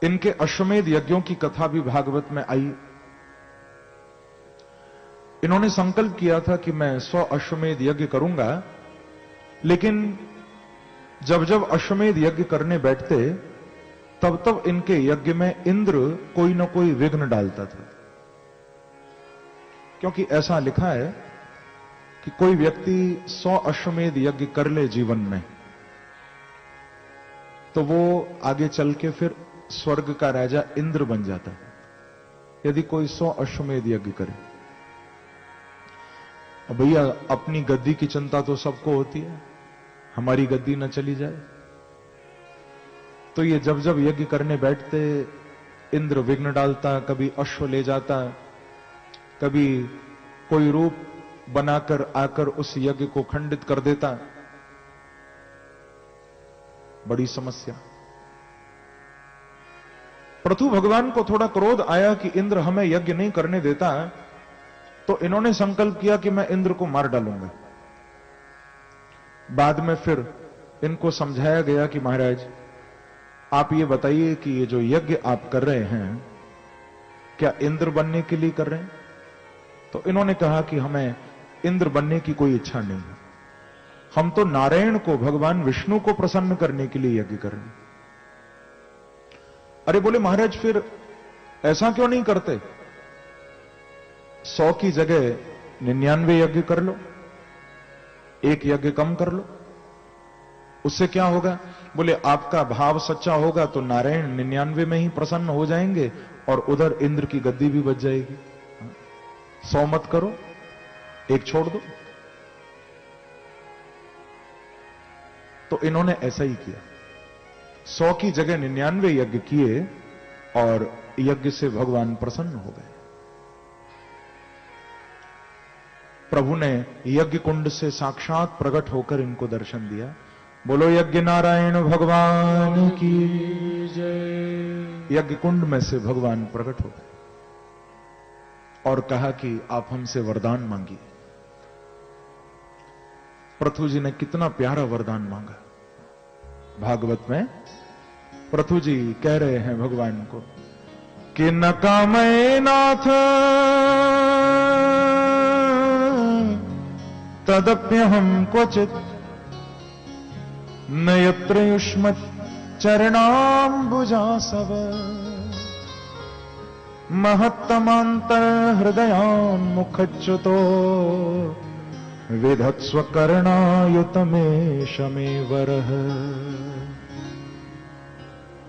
इनके अश्वमेध यज्ञों की कथा भी भागवत में आई। इन्होंने संकल्प किया था कि मैं 100 अश्वमेध यज्ञ करूंगा, लेकिन जब जब अश्वमेध यज्ञ करने बैठते तब तब इनके यज्ञ में इंद्र कोई ना कोई विघ्न डालता था। क्योंकि ऐसा लिखा है कि कोई व्यक्ति 100 अश्वमेध यज्ञ कर ले जीवन में, तो वो आगे चल के फिर स्वर्ग का राजा इंद्र बन जाता है, यदि कोई 100 अश्वमेध यज्ञ करे। अब भैया अपनी गद्दी की चिंता तो सबको होती है, हमारी गद्दी न चली जाए। तो ये जब जब यज्ञ करने बैठते इंद्र विघ्न डालता, कभी अश्व ले जाता, कभी कोई रूप बनाकर आकर उस यज्ञ को खंडित कर देता। बड़ी समस्या। पृथु भगवान को थोड़ा क्रोध आया कि इंद्र हमें यज्ञ नहीं करने देता, तो इन्होंने संकल्प किया कि मैं इंद्र को मार डालूंगा। बाद में फिर इनको समझाया गया कि महाराज आप ये बताइए कि ये जो यज्ञ आप कर रहे हैं क्या इंद्र बनने के लिए कर रहे हैं? तो इन्होंने कहा कि हमें इंद्र बनने की कोई इच्छा नहीं है, हम तो नारायण को, भगवान विष्णु को प्रसन्न करने के लिए यज्ञ कर रहे हैं। अरे बोले महाराज फिर ऐसा क्यों नहीं करते? 100 की जगह 99 यज्ञ कर लो, एक यज्ञ कम कर लो, उससे क्या होगा? बोले आपका भाव सच्चा होगा तो नारायण 99 में ही प्रसन्न हो जाएंगे और उधर इंद्र की गद्दी भी बच जाएगी। 100 मत करो, एक छोड़ दो। तो इन्होंने ऐसा ही किया, 100 की जगह 99 यज्ञ किए और यज्ञ से भगवान प्रसन्न हो गए। प्रभु ने यज्ञ कुंड से साक्षात प्रकट होकर इनको दर्शन दिया। बोलो यज्ञ नारायण भगवान की जय। यज्ञ कुंड में से भगवान प्रकट हो गए और कहा कि आप हमसे वरदान मांगिए। पृथु जी ने कितना प्यारा वरदान मांगा। भागवत में पृथु जी कह रहे हैं भगवान को कि न कामये नाथ तदप्यहम क्वचित न यत्र युष्मत् चरणाम्बुजासव महत्तमांतर हृदयान्मुखच्युतो विधत्स्व कर्णायुतमेष मे वरः।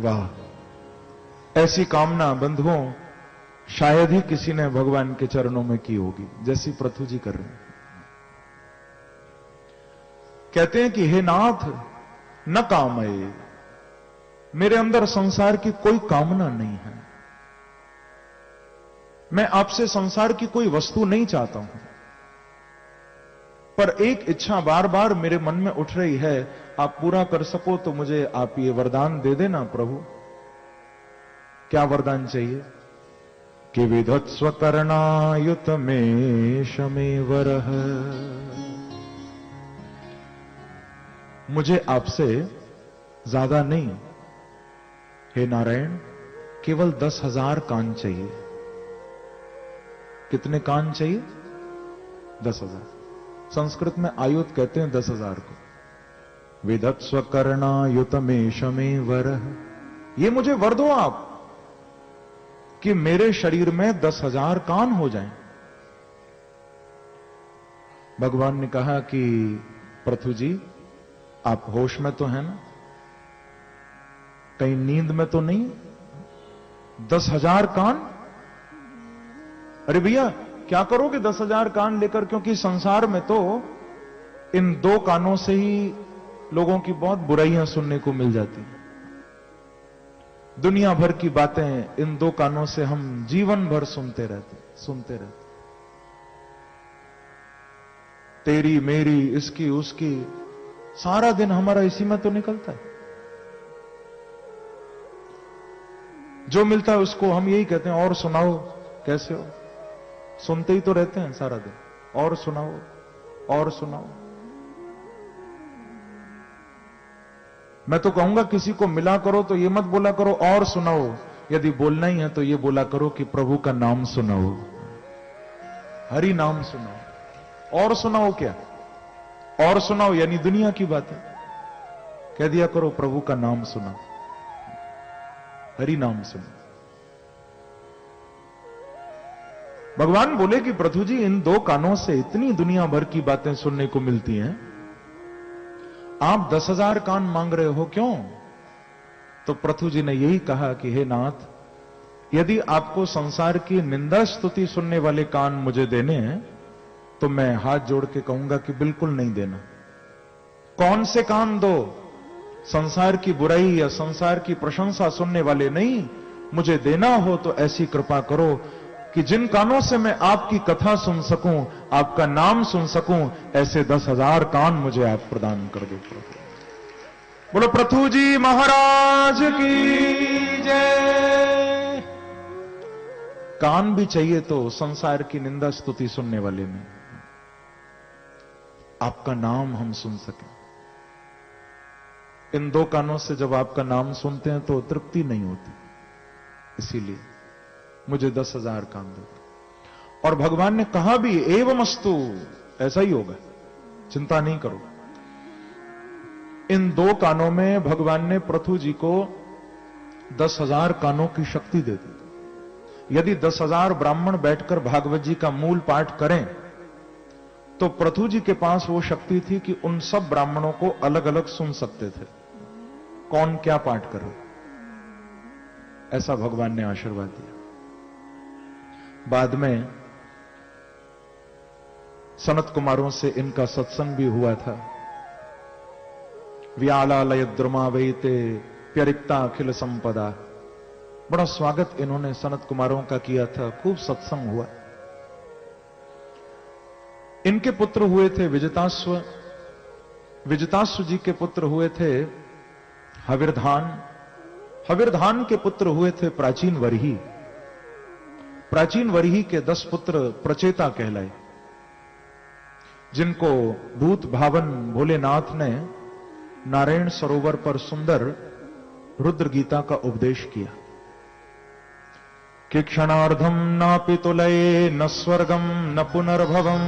वाह, ऐसी कामना बंधुओं शायद ही किसी ने भगवान के चरणों में की होगी जैसी पृथु जी कर रहे हैं। कहते हैं कि हे नाथ न कामये, मेरे अंदर संसार की कोई कामना नहीं है, मैं आपसे संसार की कोई वस्तु नहीं चाहता हूं, पर एक इच्छा बार बार मेरे मन में उठ रही है, आप पूरा कर सको तो मुझे आप ये वरदान दे देना प्रभु। क्या वरदान चाहिए? कि विधत्स्व कर्णायुतमेष मे वरः। मुझे आपसे ज्यादा नहीं, हे नारायण, केवल 10,000 कान चाहिए। कितने कान चाहिए? 10,000। संस्कृत में आयुत कहते हैं 10,000 को। विधत्स्व कर्णायुतमेष मे वरः। ये मुझे वर दो आप कि मेरे शरीर में 10,000 कान हो जाएं। भगवान ने कहा कि पृथु जी आप होश में तो हैं ना, कहीं नींद में तो नहीं? 10,000 कान? अरे भैया क्या करोगे 10,000 कान लेकर? क्योंकि संसार में तो इन 2 कानों से ही लोगों की बहुत बुराइयां सुनने को मिल जाती हैं। दुनिया भर की बातें इन 2 कानों से हम जीवन भर सुनते रहते। तेरी मेरी, इसकी उसकी, सारा दिन हमारा इसी में तो निकलता है। जो मिलता है उसको हम यही कहते हैं, और सुनाओ कैसे हो। सुनते ही तो रहते हैं सारा दिन, और सुनाओ और सुनाओ। मैं तो कहूंगा किसी को मिला करो तो ये मत बोला करो और सुनाओ, यदि बोलना ही है तो ये बोला करो कि प्रभु का नाम सुनाओ, हरि नाम सुनाओ। और सुनाओ क्या? और सुनाओ यानी दुनिया की बातें कह दिया करो, प्रभु का नाम सुनाओ, हरि नाम सुनाओ। भगवान बोले कि प्रभु जी इन 2 कानों से इतनी दुनिया भर की बातें सुनने को मिलती हैं, आप 10,000 कान मांग रहे हो क्यों? तो पृथु जी ने यही कहा कि हे नाथ, यदि आपको संसार की निंदा स्तुति सुनने वाले कान मुझे देने हैं तो मैं हाथ जोड़ के कहूंगा कि बिल्कुल नहीं देना। कौन से कान दो? संसार की बुराई या संसार की प्रशंसा सुनने वाले नहीं। मुझे देना हो तो ऐसी कृपा करो कि जिन कानों से मैं आपकी कथा सुन सकूं, आपका नाम सुन सकूं, ऐसे 10,000 कान मुझे आप प्रदान कर दो। बोलो पृथु जी महाराज की जय। कान भी चाहिए तो संसार की निंदा स्तुति सुनने वाले में, आपका नाम हम सुन सकें। इन 2 कानों से जब आपका नाम सुनते हैं तो तृप्ति नहीं होती, इसीलिए मुझे 10,000 कान दो। और भगवान ने कहा भी एवमस्तु, ऐसा ही होगा, चिंता नहीं करो। इन 2 कानों में भगवान ने पृथु जी को 10,000 कानों की शक्ति दे दी। यदि 10,000 ब्राह्मण बैठकर भागवत जी का मूल पाठ करें तो पृथु जी के पास वो शक्ति थी कि उन सब ब्राह्मणों को अलग अलग सुन सकते थे, कौन क्या पाठ करे, ऐसा भगवान ने आशीर्वाद दिया। बाद में सनत कुमारों से इनका सत्संग भी हुआ था। व्यालालय द्रुमावैते प्यरिक्ता अखिल संपदा, बड़ा स्वागत इन्होंने सनत कुमारों का किया था, खूब सत्संग हुआ। इनके पुत्र हुए थे विजिताश्व, विजिताश्व जी के पुत्र हुए थे हविर्धान, हविर्धान के पुत्र हुए थे प्राचीन वरही, प्राचीन वरही के 10 पुत्र प्रचेता कहलाए, जिनको भूत भावन भोलेनाथ ने नारायण सरोवर पर सुंदर रुद्र गीता का उपदेश किया कि क्षणार्धम नापि तुलये न स्वर्गम न पुनर्भवम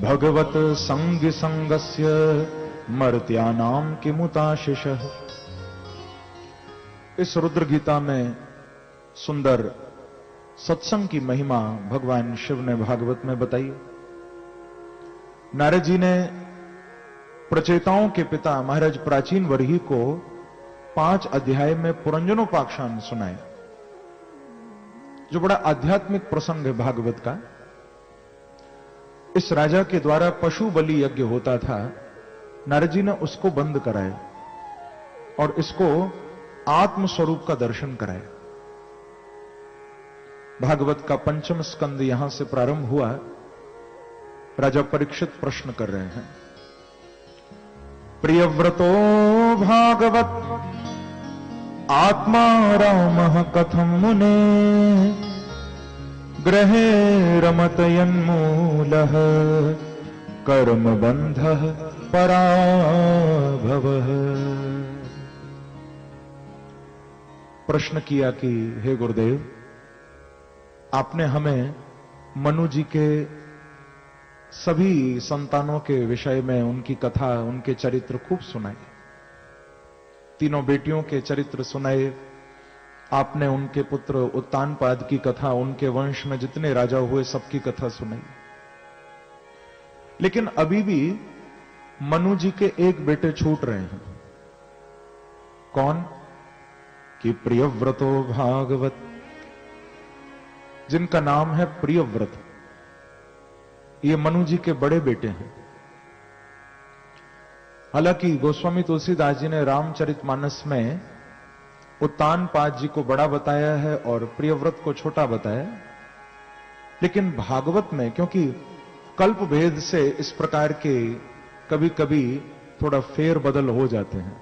भगवत संग संगस्य मर्त्यानाम किमुताशिष। इस रुद्र गीता में सुंदर सत्संग की महिमा भगवान शिव ने भागवत में बताई। नारद जी ने प्रचेताओं के पिता महाराज प्राचीन वरही को 5 अध्याय में पुरंजनोपाख्यान सुनाया, जो बड़ा आध्यात्मिक प्रसंग है भागवत का। इस राजा के द्वारा पशु बलि यज्ञ होता था, नारद जी ने उसको बंद कराया और इसको आत्म स्वरूप का दर्शन कराया। भागवत का 5वां स्कंद यहां से प्रारंभ हुआ। राजा परीक्षित प्रश्न कर रहे हैं, प्रियव्रतो भागवत आत्मा रामः कथम मुने ग्रहे रमतयन्मूलः कर्म बंधः पराभवः। प्रश्न किया कि हे गुरुदेव, आपने हमें मनु जी के सभी संतानों के विषय में उनकी कथा, उनके चरित्र खूब सुनाए, तीनों बेटियों के चरित्र सुनाए। आपने उनके पुत्र उत्तानपाद की कथा, उनके वंश में जितने राजा हुए सबकी कथा सुनाई। लेकिन अभी भी मनु जी के एक बेटे छूट रहे हैं। कौन? कि प्रियव्रतो भागवत, जिनका नाम है प्रियव्रत, ये मनु जी के बड़े बेटे हैं। हालांकि गोस्वामी तुलसीदास जी ने रामचरितमानस में उत्तानपाद जी को बड़ा बताया है और प्रियव्रत को छोटा बताया, लेकिन भागवत में क्योंकि कल्प भेद से इस प्रकार के कभी कभी थोड़ा फेर बदल हो जाते हैं,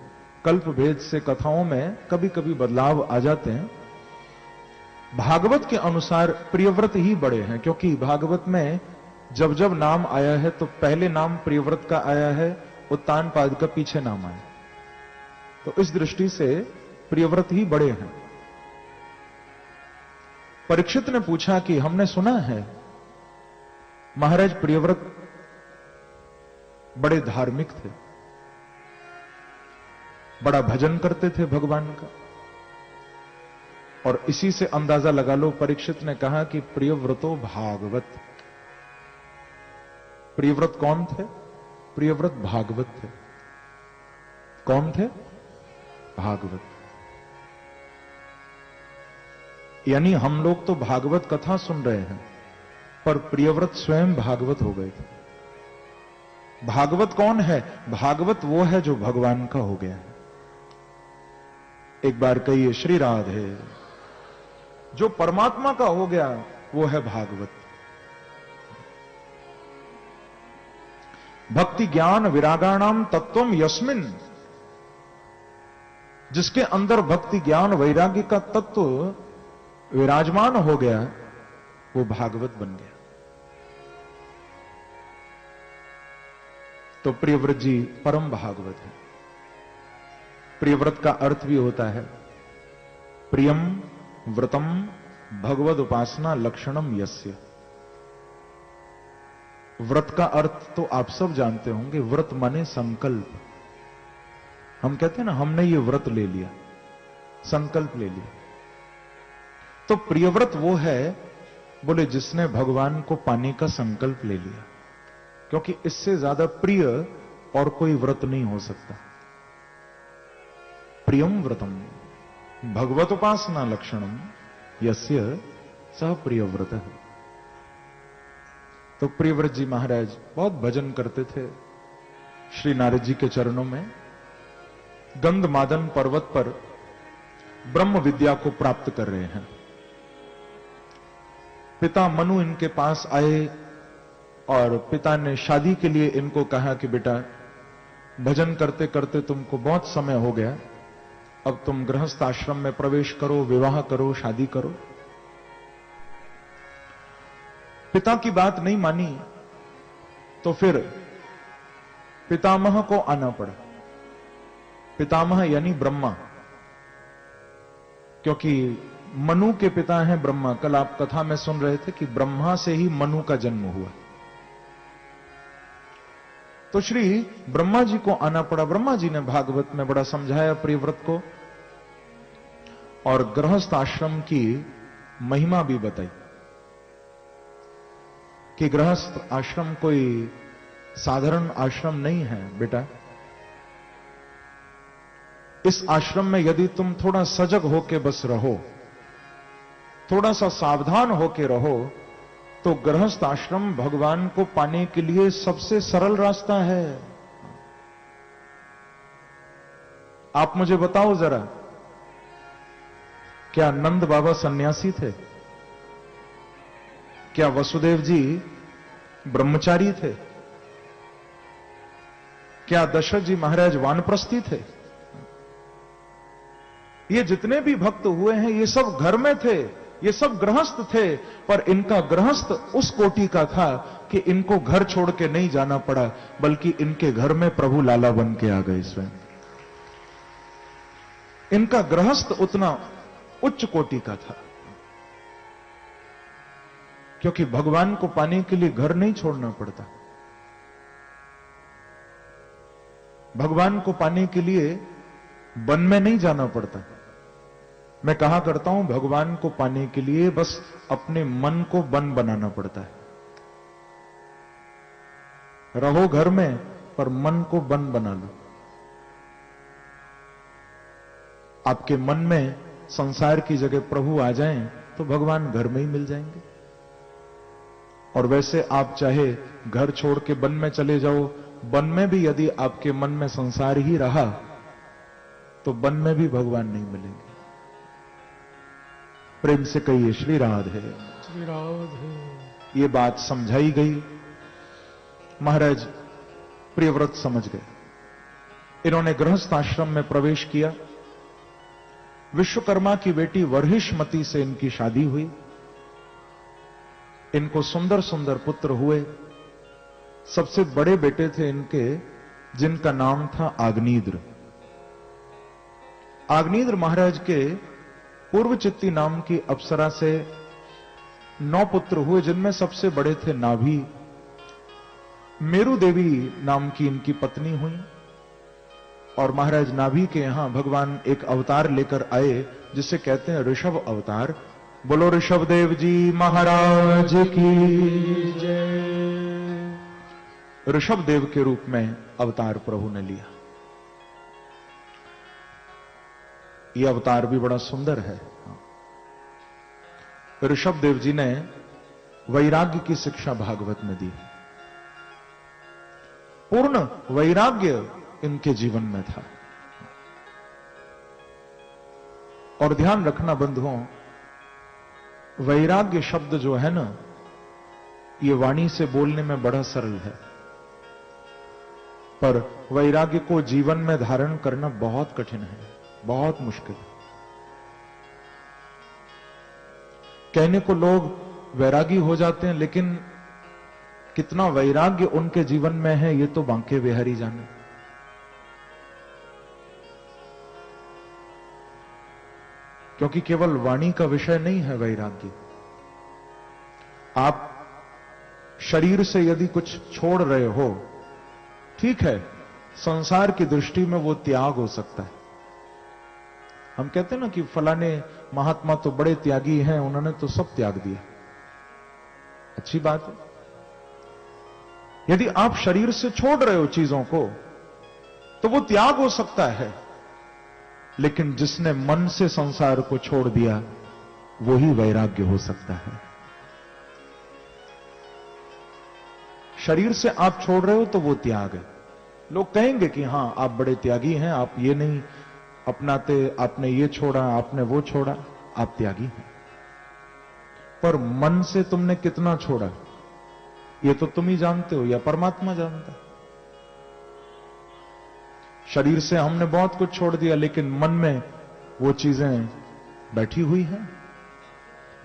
कल्प भेद से कथाओं में कभी कभी बदलाव आ जाते हैं। भागवत के अनुसार प्रियव्रत ही बड़े हैं, क्योंकि भागवत में जब जब नाम आया है तो पहले नाम प्रियव्रत का आया है, उत्तानपाद का पीछे नाम आया, तो इस दृष्टि से प्रियव्रत ही बड़े हैं। परीक्षित ने पूछा कि हमने सुना है महाराज प्रियव्रत बड़े धार्मिक थे, बड़ा भजन करते थे भगवान का, और इसी से अंदाजा लगा लो, परीक्षित ने कहा कि प्रियव्रतो भागवत। प्रियव्रत कौन थे? प्रियव्रत भागवत थे। कौन थे? भागवत। यानी हम लोग तो भागवत कथा सुन रहे हैं, पर प्रियव्रत स्वयं भागवत हो गए थे। भागवत कौन है? भागवत वो है जो भगवान का हो गया है। एक बार कहिए श्री राधे। जो परमात्मा का हो गया वो है भागवत। भक्ति ज्ञान विरागाणाम तत्वम यस्मिन, जिसके अंदर भक्ति ज्ञान वैराग्य का तत्व विराजमान हो गया वो भागवत बन गया। तो प्रियव्रत जी परम भागवत है। प्रियव्रत का अर्थ भी होता है प्रियम व्रतम भगवद उपासना लक्षणम यस्य। व्रत का अर्थ तो आप सब जानते होंगे, व्रत माने संकल्प। हम कहते हैं ना हमने ये व्रत ले लिया, संकल्प ले लिया। तो प्रियव्रत वो है बोले जिसने भगवान को पाने का संकल्प ले लिया, क्योंकि इससे ज्यादा प्रिय और कोई व्रत नहीं हो सकता। प्रियम व्रतम भगवत उपासना लक्षणम यस्य सह प्रियव्रत है। तो प्रियव्रत जी महाराज बहुत भजन करते थे। श्री नारद जी के चरणों में गंधमादन पर्वत पर ब्रह्म विद्या को प्राप्त कर रहे हैं। पिता मनु इनके पास आए और पिता ने शादी के लिए इनको कहा कि बेटा भजन करते करते तुमको बहुत समय हो गया, अब तुम गृहस्थ आश्रम में प्रवेश करो, विवाह करो, शादी करो। पिता की बात नहीं मानी तो फिर पितामह को आना पड़ा। पितामह यानी ब्रह्मा, क्योंकि मनु के पिता हैं ब्रह्मा। कल आप कथा में सुन रहे थे कि ब्रह्मा से ही मनु का जन्म हुआ। तो श्री ब्रह्मा जी को आना पड़ा। ब्रह्मा जी ने भागवत में बड़ा समझाया प्रियव्रत को और गृहस्थ आश्रम की महिमा भी बताई कि गृहस्थ आश्रम कोई साधारण आश्रम नहीं है बेटा। इस आश्रम में यदि तुम थोड़ा सजग होके बस रहो, थोड़ा सा सावधान होके रहो, तो गृहस्थ आश्रम भगवान को पाने के लिए सबसे सरल रास्ता है। आप मुझे बताओ जरा, क्या नंद बाबा सन्यासी थे? क्या वसुदेव जी ब्रह्मचारी थे? क्या दशरथ जी महाराज वानप्रस्थी थे? ये जितने भी भक्त हुए हैं ये सब घर में थे, ये सब गृहस्थ थे, पर इनका गृहस्थ उस कोटि का था कि इनको घर छोड़ के नहीं जाना पड़ा, बल्कि इनके घर में प्रभु लाला बन के आ गए स्वयं। इनका गृहस्थ उतना उच्च कोटि का था, क्योंकि भगवान को पाने के लिए घर नहीं छोड़ना पड़ता। भगवान को पाने के लिए वन में नहीं जाना पड़ता। मैं कहा करता हूं भगवान को पाने के लिए बस अपने मन को वन बनाना पड़ता है। रहो घर में पर मन को वन बना लो। आपके मन में संसार की जगह प्रभु आ जाएं तो भगवान घर में ही मिल जाएंगे। और वैसे आप चाहे घर छोड़ के वन में चले जाओ, वन में भी यदि आपके मन में संसार ही रहा तो वन में भी भगवान नहीं मिलेंगे। प्रेम से कहिए श्री राधे। श्री राधे। ये बात समझाई गई। महाराज प्रियव्रत समझ गए। इन्होंने गृहस्थ आश्रम में प्रवेश किया। विश्वकर्मा की बेटी वर्हिष्मती से इनकी शादी हुई। इनको सुंदर सुंदर पुत्र हुए। सबसे बड़े बेटे थे इनके, जिनका नाम था आग्नेद्र। आग्नेद्र महाराज के पूर्वचित्ती नाम की अप्सरा से 9 पुत्र हुए, जिनमें सबसे बड़े थे नाभि। मेरु देवी नाम की इनकी पत्नी हुई। और महाराज नाभि के यहां भगवान एक अवतार लेकर आए जिसे कहते हैं ऋषभ अवतार। बोलो ऋषभ देव जी महाराज की जय। ऋषभ देव के रूप में अवतार प्रभु ने लिया। यह अवतार भी बड़ा सुंदर है। ऋषभ देव जी ने वैराग्य की शिक्षा भागवत में दी। पूर्ण वैराग्य इनके जीवन में था। और ध्यान रखना बंधुओं, वैराग्य शब्द जो है ना, ये वाणी से बोलने में बड़ा सरल है, पर वैराग्य को जीवन में धारण करना बहुत कठिन है, बहुत मुश्किल है। कहने को लोग वैरागी हो जाते हैं, लेकिन कितना वैराग्य उनके जीवन में है ये तो बांके बिहारी जाने। क्योंकि केवल वाणी का विषय नहीं है वैराग्य। आप शरीर से यदि कुछ छोड़ रहे हो, ठीक है, संसार की दृष्टि में वो त्याग हो सकता है। हम कहते हैं ना कि फलाने महात्मा तो बड़े त्यागी हैं, उन्होंने तो सब त्याग दिया। अच्छी बात है। यदि आप शरीर से छोड़ रहे हो चीजों को तो वो त्याग हो सकता है, लेकिन जिसने मन से संसार को छोड़ दिया वो ही वैराग्य हो सकता है। शरीर से आप छोड़ रहे हो तो वो त्याग है। लोग कहेंगे कि हां आप बड़े त्यागी हैं, आप ये नहीं अपनाते, आपने ये छोड़ा, आपने वो छोड़ा, आप त्यागी हैं। पर मन से तुमने कितना छोड़ा ये तो तुम ही जानते हो या परमात्मा जानता है। शरीर से हमने बहुत कुछ छोड़ दिया, लेकिन मन में वो चीजें बैठी हुई हैं।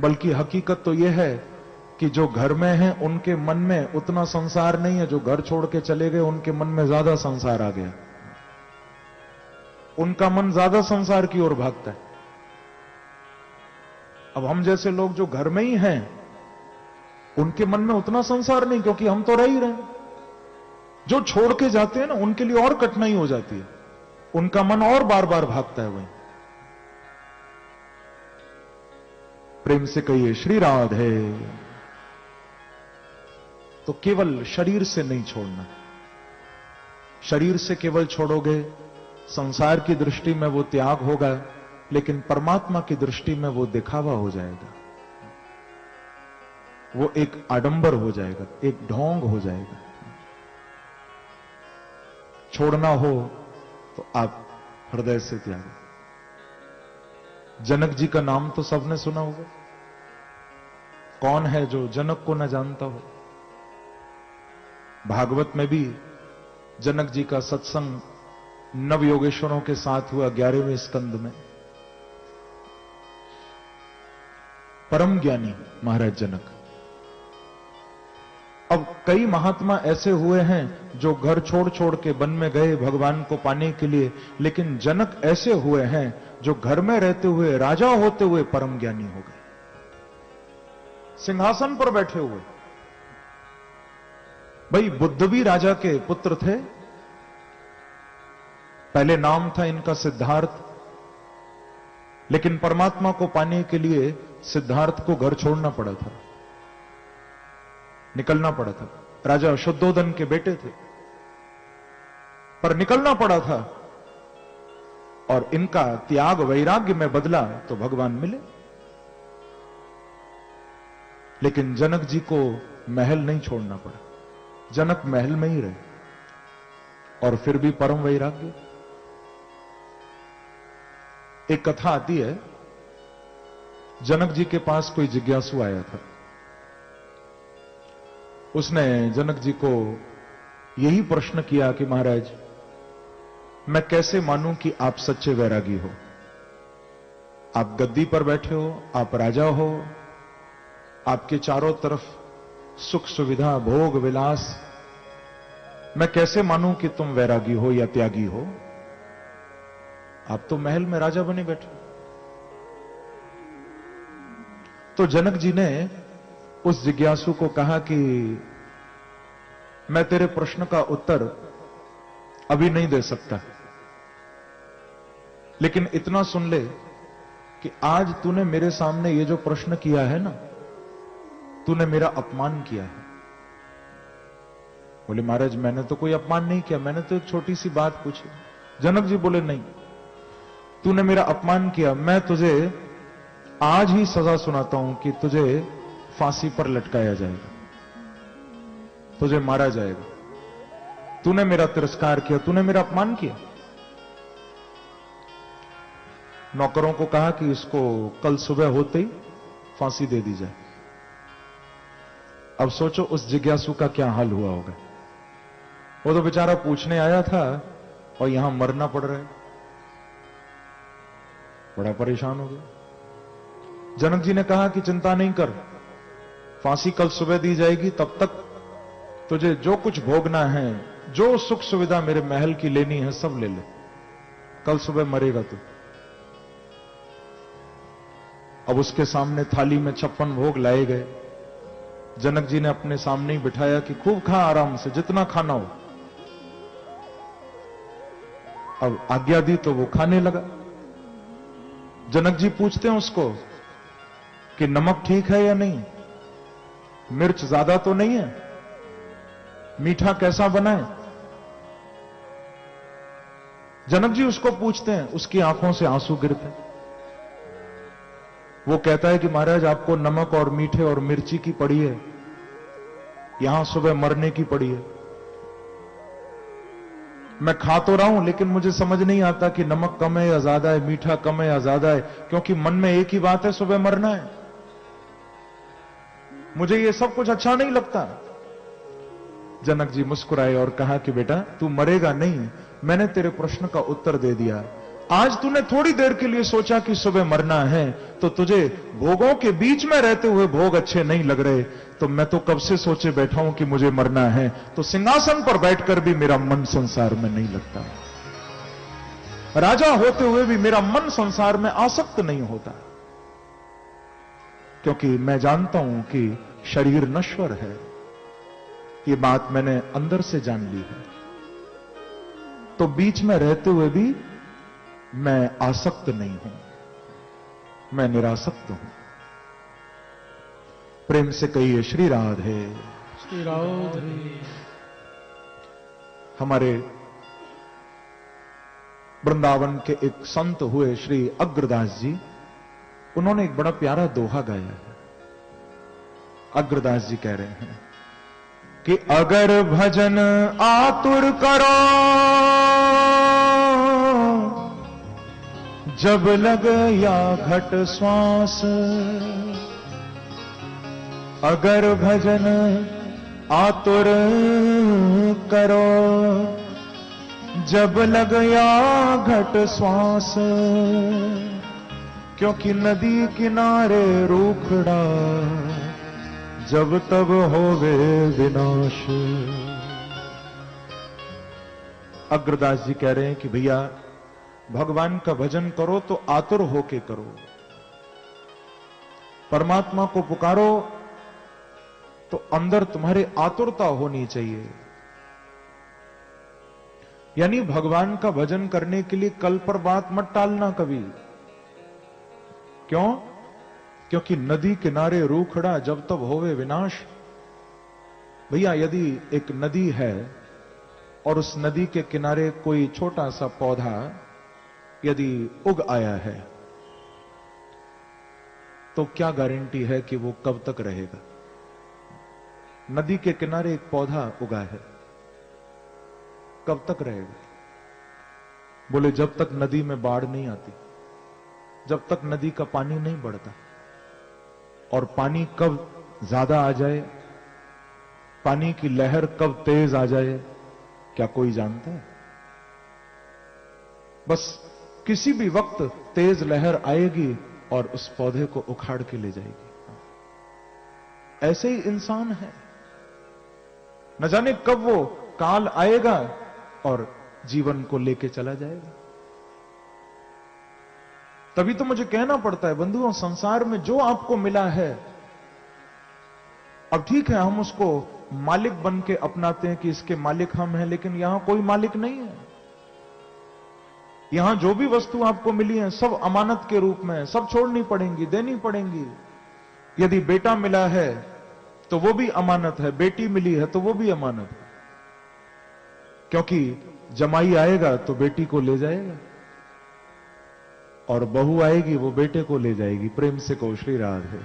बल्कि हकीकत तो यह है कि जो घर में हैं उनके मन में उतना संसार नहीं है, जो घर छोड़ के चले गए उनके मन में ज्यादा संसार आ गया। उनका मन ज्यादा संसार की ओर भागता है। अब हम जैसे लोग जो घर में ही हैं उनके मन में उतना संसार नहीं, क्योंकि हम तो रह ही रहे हैं। जो छोड़ के जाते हैं ना उनके लिए और कठिनाई हो जाती है, उनका मन और बार बार भागता है वहीं। प्रेम से कहिए श्री राधे। तो केवल शरीर से नहीं छोड़ना। शरीर से केवल छोड़ोगे संसार की दृष्टि में वो त्याग होगा, लेकिन परमात्मा की दृष्टि में वो दिखावा हो जाएगा, वो एक आडंबर हो जाएगा, एक ढोंग हो जाएगा। छोड़ना हो तो आप हृदय से त्यागो। जनक जी का नाम तो सबने सुना होगा। कौन है जो जनक को न जानता हो। भागवत में भी जनक जी का सत्संग नव योगेश्वरों के साथ हुआ 11वें स्कंद में। परम ज्ञानी महाराज जनक। अब कई महात्मा ऐसे हुए हैं जो घर छोड़ छोड़ के वन में गए भगवान को पाने के लिए, लेकिन जनक ऐसे हुए हैं जो घर में रहते हुए राजा होते हुए परम ज्ञानी हो गए, सिंहासन पर बैठे हुए। भाई बुद्ध भी राजा के पुत्र थे। पहले नाम था इनका सिद्धार्थ, लेकिन परमात्मा को पाने के लिए सिद्धार्थ को घर छोड़ना पड़ा था, निकलना पड़ा था। राजा शुद्धोदन के बेटे थे, पर निकलना पड़ा था। और इनका त्याग वैराग्य में बदला तो भगवान मिले। लेकिन जनक जी को महल नहीं छोड़ना पड़ा, जनक महल में ही रहे और फिर भी परम वैराग्य। एक कथा आती है, जनक जी के पास कोई जिज्ञासु आया था। उसने जनक जी को यही प्रश्न किया कि महाराज, मैं कैसे मानूं कि आप सच्चे वैरागी हो? आप गद्दी पर बैठे हो, आप राजा हो, आपके चारों तरफ सुख सुविधा भोग विलास, मैं कैसे मानूं कि तुम वैरागी हो या त्यागी हो? आप तो महल में राजा बने बैठे। तो जनक जी ने उस जिज्ञासु को कहा कि मैं तेरे प्रश्न का उत्तर अभी नहीं दे सकता, लेकिन इतना सुन ले कि आज तूने मेरे सामने ये जो प्रश्न किया है ना, तूने मेरा अपमान किया है। बोले महाराज, मैंने तो कोई अपमान नहीं किया, मैंने तो एक छोटी सी बात पूछी। जनक जी बोले नहीं, तूने मेरा अपमान किया। मैं तुझे आज ही सजा सुनाता हूं कि तुझे फांसी पर लटकाया जाएगा, तुझे मारा जाएगा। तूने मेरा तिरस्कार किया, तूने मेरा अपमान किया। नौकरों को कहा कि इसको कल सुबह होते ही फांसी दे दी जाए। अब सोचो उस जिज्ञासु का क्या हाल हुआ होगा। वो तो बेचारा पूछने आया था और यहां मरना पड़ रहा है, बड़ा परेशान हो गया। जनक जी ने कहा कि चिंता नहीं कर, फांसी कल सुबह दी जाएगी, तब तक तुझे जो कुछ भोगना है, जो सुख सुविधा मेरे महल की लेनी है, सब ले ले, कल सुबह मरेगा तू। अब उसके सामने थाली में 56 भोग लाए गए। जनक जी ने अपने सामने ही बिठाया कि खूब खा, आराम से, जितना खाना हो। अब आज्ञा दी तो वो खाने लगा। जनक जी पूछते हैं उसको कि नमक ठीक है या नहीं, मिर्च ज्यादा तो नहीं है, मीठा कैसा बना है? जनक जी उसको पूछते हैं, उसकी आंखों से आंसू गिरते हैं। वो कहता है कि महाराज, आपको नमक और मीठे और मिर्ची की पड़ी है, यहां सुबह मरने की पड़ी है। मैं खा तो रहा हूं, लेकिन मुझे समझ नहीं आता कि नमक कम है या ज्यादा है, मीठा कम है या ज्यादा है, क्योंकि मन में एक ही बात है, सुबह मरना है। मुझे ये सब कुछ अच्छा नहीं लगता। जनक जी मुस्कुराए और कहा कि बेटा, तू मरेगा नहीं, मैंने तेरे प्रश्न का उत्तर दे दिया। आज तूने थोड़ी देर के लिए सोचा कि सुबह मरना है, तो तुझे भोगों के बीच में रहते हुए भोग अच्छे नहीं लग रहे, तो मैं तो कब से सोचे बैठा हूं कि मुझे मरना है, तो सिंहासन पर बैठकर भी मेरा मन संसार में नहीं लगता, राजा होते हुए भी मेरा मन संसार में आसक्त नहीं होता, क्योंकि मैं जानता हूं कि शरीर नश्वर है। ये बात मैंने अंदर से जान ली है। तो बीच में रहते हुए भी मैं आसक्त नहीं हूं, मैं निरासक्त हूं। प्रेम से कहिए श्री राधे, श्री राधे। हमारे वृंदावन के एक संत हुए श्री अग्रदास जी, उन्होंने एक बड़ा प्यारा दोहा गाया है। अग्रदास जी कह रहे हैं कि अगर भजन आतुर करो, जब लग या घट श्वास, अगर भजन आतुर करो, जब लग या घट श्वास, क्योंकि नदी किनारे रूखड़ा, जब तब होवे विनाश। अग्रदास जी कह रहे हैं कि भैया, भगवान का भजन करो तो आतुर होके करो, परमात्मा को पुकारो तो अंदर तुम्हारे आतुरता होनी चाहिए। यानी भगवान का भजन करने के लिए कल पर बात मत टालना कभी। क्यों? क्योंकि नदी किनारे रूखड़ा, जब तब होवे विनाश। भैया, यदि एक नदी है और उस नदी के किनारे कोई छोटा सा पौधा यदि उग आया है तो क्या गारंटी है कि वो कब तक रहेगा? नदी के किनारे एक पौधा उगा है, कब तक रहेगा? बोले जब तक नदी में बाढ़ नहीं आती, जब तक नदी का पानी नहीं बढ़ता। और पानी कब ज्यादा आ जाए, पानी की लहर कब तेज आ जाए, क्या कोई जानता है? बस किसी भी वक्त तेज लहर आएगी और उस पौधे को उखाड़ के ले जाएगी। ऐसे ही इंसान है, न जाने कब वो काल आएगा और जीवन को लेके चला जाएगा। तभी तो मुझे कहना पड़ता है बंधुओं, संसार में जो आपको मिला है, अब ठीक है हम उसको मालिक बन के अपनाते हैं कि इसके मालिक हम हैं, लेकिन यहां कोई मालिक नहीं है। यहां जो भी वस्तु आपको मिली है सब अमानत के रूप में, सब छोड़नी पड़ेंगी, देनी पड़ेंगी। यदि बेटा मिला है तो वो भी अमानत है, बेटी मिली है तो वो भी अमानत है, क्योंकि जमाई आएगा तो बेटी को ले जाएगा और बहू आएगी वो बेटे को ले जाएगी। प्रेम से कहो श्री राधे।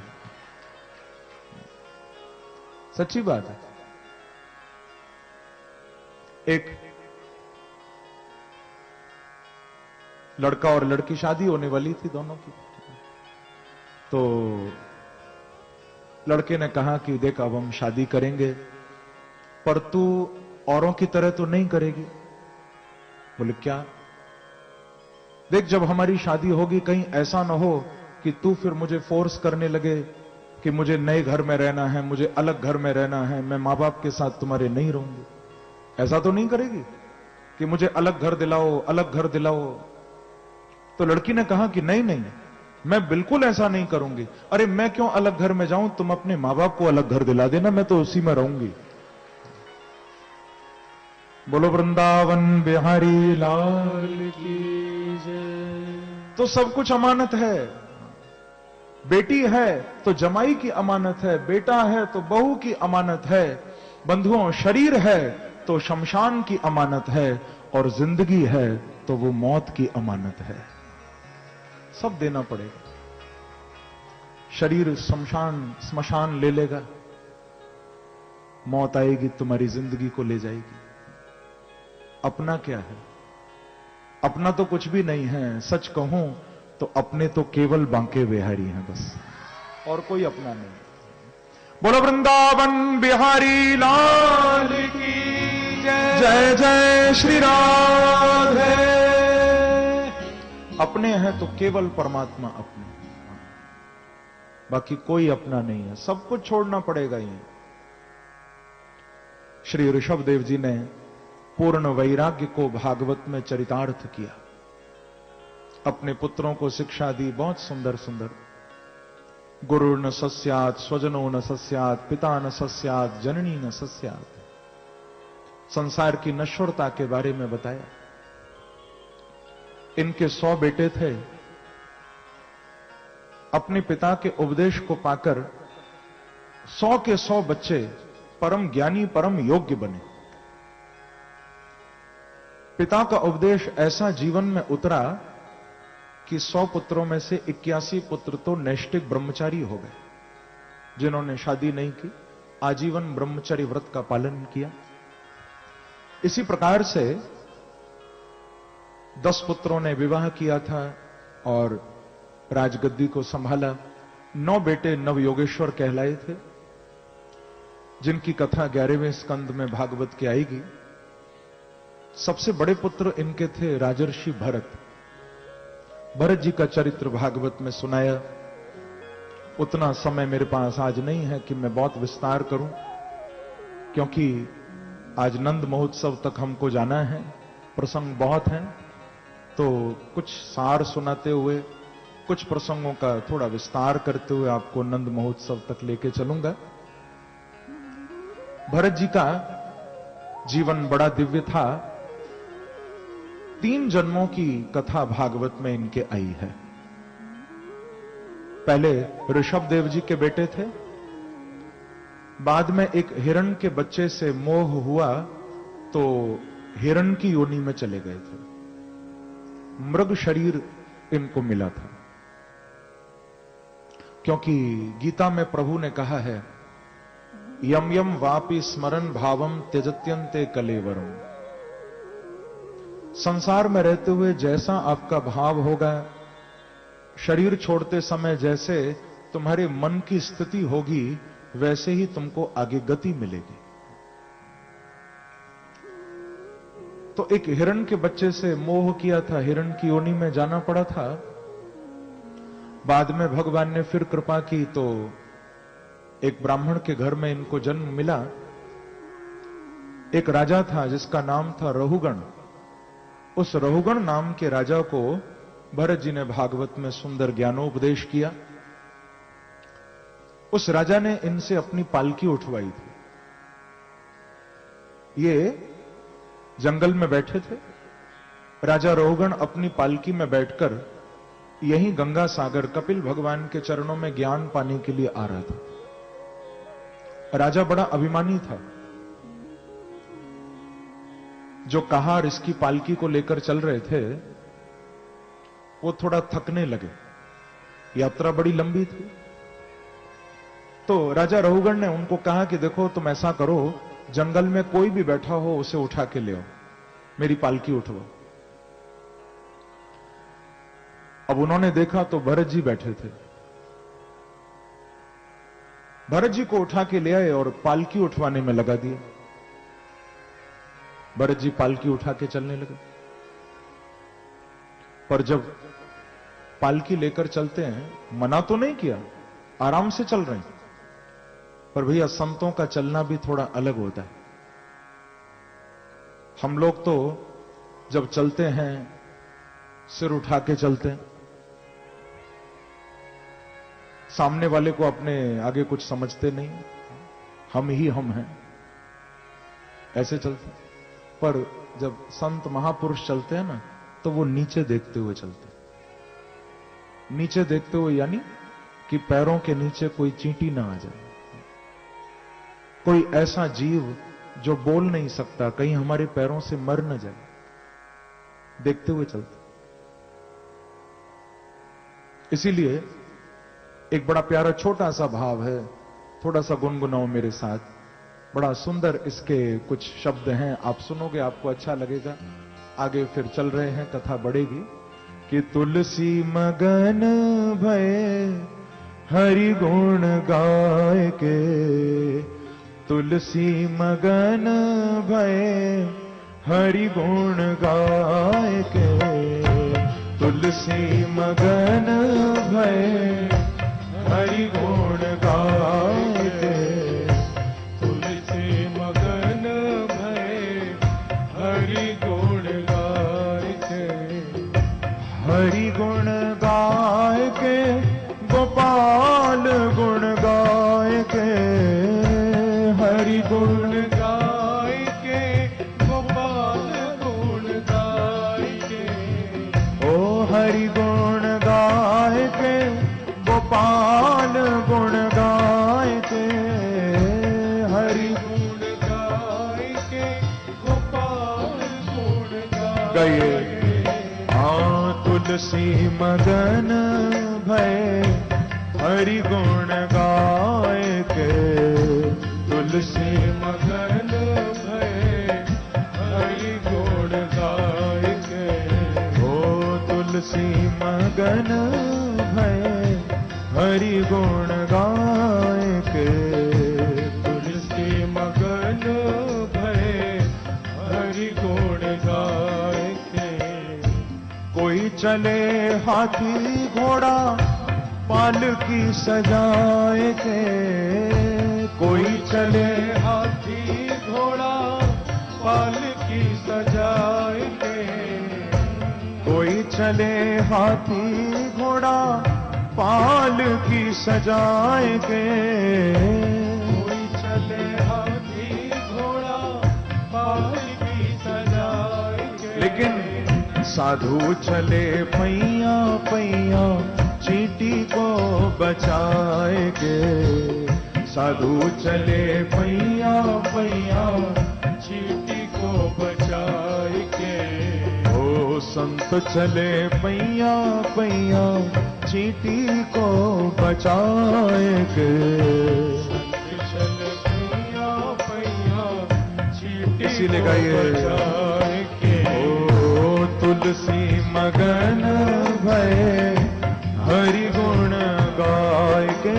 सच्ची बात है। एक लड़का और लड़की शादी होने वाली थी दोनों की, तो लड़के ने कहा कि देख अब हम शादी करेंगे, पर तू औरों की तरह तो नहीं करेगी। बोले क्या? देख जब हमारी शादी होगी कहीं ऐसा ना हो कि तू फिर मुझे फोर्स करने लगे कि मुझे नए घर में रहना है, मुझे अलग घर में रहना है, मैं मां बाप के साथ तुम्हारे नहीं रहूंगी। ऐसा तो नहीं करेगी कि मुझे अलग घर दिलाओ, अलग घर दिलाओ? तो लड़की ने कहा कि नहीं नहीं, मैं बिल्कुल ऐसा नहीं करूंगी। अरे मैं क्यों अलग घर में जाऊं, तुम अपने मां बाप को अलग घर दिला देना, मैं तो उसी में रहूंगी। बोलो वृंदावन बिहारी लाल की जय। तो सब कुछ अमानत है। बेटी है तो जमाई की अमानत है, बेटा है तो बहू की अमानत है। बंधुओं, शरीर है तो शमशान की अमानत है, और जिंदगी है तो वो मौत की अमानत है। सब देना पड़ेगा। शरीर स्मशान ले लेगा, मौत आएगी तुम्हारी जिंदगी को ले जाएगी। अपना क्या है? अपना तो कुछ भी नहीं है। सच कहूं तो अपने तो केवल बांके बिहारी हैं बस, और कोई अपना नहीं। बोलो वृंदावन बिहारी लाल की जय। जय जय श्री राधे। अपने हैं तो केवल परमात्मा अपने, बाकी कोई अपना नहीं है। सब कुछ छोड़ना पड़ेगा ही। श्री ऋषभ देव जी ने पूर्ण वैराग्य को भागवत में चरितार्थ किया, अपने पुत्रों को शिक्षा दी बहुत सुंदर सुंदर। गुरु न सस्यात्, स्वजनो न सस्यात्, पिता न सस्यात्, जननी न सस्यात्। संसार की नश्वरता के बारे में बताया। इनके 100 बेटे थे। अपने पिता के उपदेश को पाकर 100 के 100 बच्चे परम ज्ञानी, परम योग्य बने। पिता का उपदेश ऐसा जीवन में उतरा कि 100 पुत्रों में से 81 पुत्र तो नैष्ठिक ब्रह्मचारी हो गए, जिन्होंने शादी नहीं की, आजीवन ब्रह्मचर्य व्रत का पालन किया। इसी प्रकार से 10 पुत्रों ने विवाह किया था और राजगद्दी को संभाला। 9 बेटे नवयोगेश्वर कहलाए थे, जिनकी कथा 11वें स्कंद में भागवत की आएगी। सबसे बड़े पुत्र इनके थे राजर्षि भरत। भरत जी का चरित्र भागवत में सुनाया। उतना समय मेरे पास आज नहीं है कि मैं बहुत विस्तार करूं, क्योंकि आज नंद महोत्सव तक हमको जाना है, प्रसंग बहुत हैं। तो कुछ सार सुनाते हुए, कुछ प्रसंगों का थोड़ा विस्तार करते हुए आपको नंद महोत्सव तक लेके चलूंगा। भरत जी का जीवन बड़ा दिव्य था। 3 जन्मों की कथा भागवत में इनके आई है। पहले ऋषभ देव जी के बेटे थे, बाद में एक हिरण के बच्चे से मोह हुआ तो हिरण की योनि में चले गए थे। मृग शरीर इनको मिला था। क्योंकि गीता में प्रभु ने कहा है, यम यम वापि स्मरण भावम त्यजत्यन्ते कलेवरम। संसार में रहते हुए जैसा आपका भाव होगा, शरीर छोड़ते समय जैसे तुम्हारे मन की स्थिति होगी, वैसे ही तुमको आगे गति मिलेगी। तो एक हिरण के बच्चे से मोह किया था, हिरण की योनि में जाना पड़ा था। बाद में भगवान ने फिर कृपा की तो एक ब्राह्मण के घर में इनको जन्म मिला। एक राजा था जिसका नाम था रहुगण। उस रहुगण नाम के राजा को भरत जी ने भागवत में सुंदर ज्ञानोपदेश किया। उस राजा ने इनसे अपनी पालकी उठवाई थी। ये जंगल में बैठे थे। राजा रहुगण अपनी पालकी में बैठकर यहीं गंगा सागर कपिल भगवान के चरणों में ज्ञान पाने के लिए आ रहा था। राजा बड़ा अभिमानी था। जो कहार इसकी पालकी को लेकर चल रहे थे, वो थोड़ा थकने लगे। यात्रा बड़ी लंबी थी। तो राजा रहुगण ने उनको कहा कि देखो, तुम ऐसा करो, जंगल में कोई भी बैठा हो उसे उठा के ले आओ, मेरी पालकी उठवाओ। अब उन्होंने देखा तो भरत जी बैठे थे। भरत जी को उठा के ले आए और पालकी उठवाने में लगा दिए। भरत जी पालकी उठा के चलने लगे। पर जब पालकी लेकर चलते हैं, मना तो नहीं किया, आराम से चल रहे हैं, पर भैया संतों का चलना भी थोड़ा अलग होता है। हम लोग तो जब चलते हैं सिर उठा के चलते हैं, सामने वाले को अपने आगे कुछ समझते नहीं, हम ही हम हैं, ऐसे चलते हैं। पर जब संत महापुरुष चलते हैं ना, तो वो नीचे देखते हुए चलते हैं। नीचे देखते हुए यानी कि पैरों के नीचे कोई चींटी ना आ जाए, कोई ऐसा जीव जो बोल नहीं सकता कहीं हमारे पैरों से मर न जाए, देखते हुए चलते। इसीलिए एक बड़ा प्यारा छोटा सा भाव है, थोड़ा सा गुनगुनाओ मेरे साथ। बड़ा सुंदर इसके कुछ शब्द हैं, आप सुनोगे आपको अच्छा लगेगा। आगे फिर चल रहे हैं, कथा बढ़ेगी। कि तुलसी मगन भये हरि गुण गाय के, तुलसी मगन भये हरि गुण गाय के, तुलसी मगन भये हरि गुण गाय के, तुलसी मगन भये हरि गुण गाय के, हरि गुण गाय के, गोपाल गुण गाय के, हरि गुण गाय के, गोपाल गुण गाय के, ओ हरि गुण गाय के, गोपाल गुण गाय के, हरि गुण गाय के, गोपाल गुण गाय गए। हाँ, तुलसी मगन भय हरि गुण गाय के, तुलसी मगन भये हरि गुण गाय के, ओ तुलसी मगन भय हरि गुण गाय के, तुलसी मगन भये हरि गुण गाय के, कोई चले हाथी घोड़ा पालकी सजाए के, कोई चले हाथी घोड़ा पालकी सजाए के, कोई चले हाथी घोड़ा पालकी सजाए के, कोई चले हाथी घोड़ा पालकी सजाए के, लेकिन साधु चले पैया पैया चींटी को बचाए के, साधु चले पैया पैया चींटी को बचाए के, ओ संत चले पैया पैया चींटी को बचाएंगे। चले पैया पैया चींटी इसीलिए गाइए, ओ तुलसी मगन भय हरि गुण गाय के।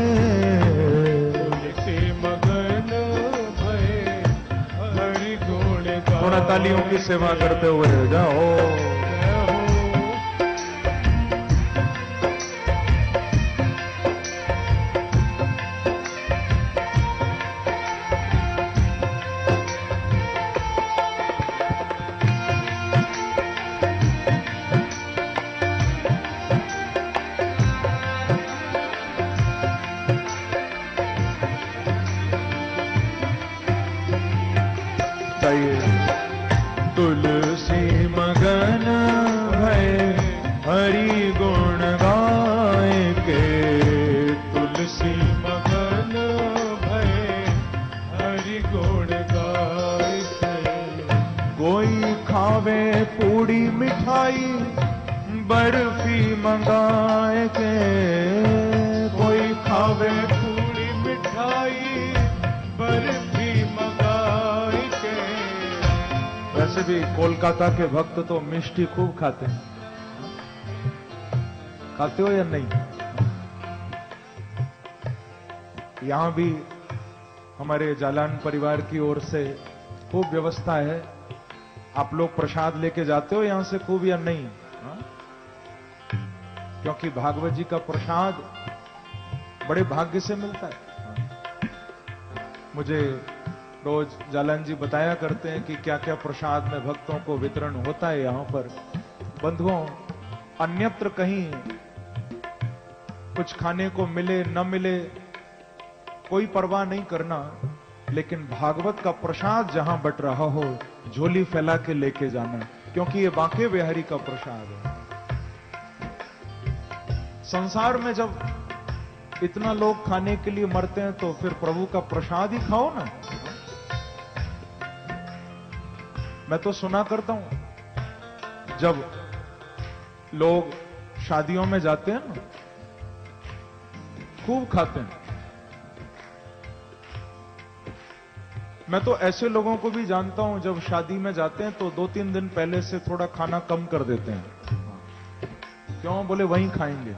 तुलसी मगन भय हरि गुण गाय। थोड़ा तालियों की सेवा करते हुए जाओ। तुलसी मगन भय हरि गुण गाय के। तुलसी मगन भय हरि गुण गाय के। कोई खावे पूड़ी मिठाई बर्फी मंगाए के। कोई खावे पूरी मिठाई बर्फी मंगाई के। वैसे भी कोलकाता के भक्त तो मिष्टी खूब खाते हैं, खाते हो या नहीं? यहां भी हमारे जालान परिवार की ओर से खूब व्यवस्था है। आप लोग प्रसाद लेके जाते हो यहां से खूब या नहीं? हाँ? क्योंकि भागवत जी का प्रसाद बड़े भाग्य से मिलता है। मुझे रोज जालन जी बताया करते हैं कि क्या क्या प्रसाद में भक्तों को वितरण होता है यहां पर। बंधुओं, अन्यत्र कहीं कुछ खाने को मिले न मिले कोई परवाह नहीं करना, लेकिन भागवत का प्रसाद जहां बट रहा हो झोली फैला के लेके जाना, क्योंकि ये बांके बिहारी का प्रसाद है। संसार में जब इतना लोग खाने के लिए मरते हैं तो फिर प्रभु का प्रसाद ही खाओ ना। मैं तो सुना करता हूं जब लोग शादियों में जाते हैं ना, खूब खाते हैं। मैं तो ऐसे लोगों को भी जानता हूं जब शादी में जाते हैं तो 2-3 दिन पहले से थोड़ा खाना कम कर देते हैं। क्यों? बोले वहीं खाएंगे।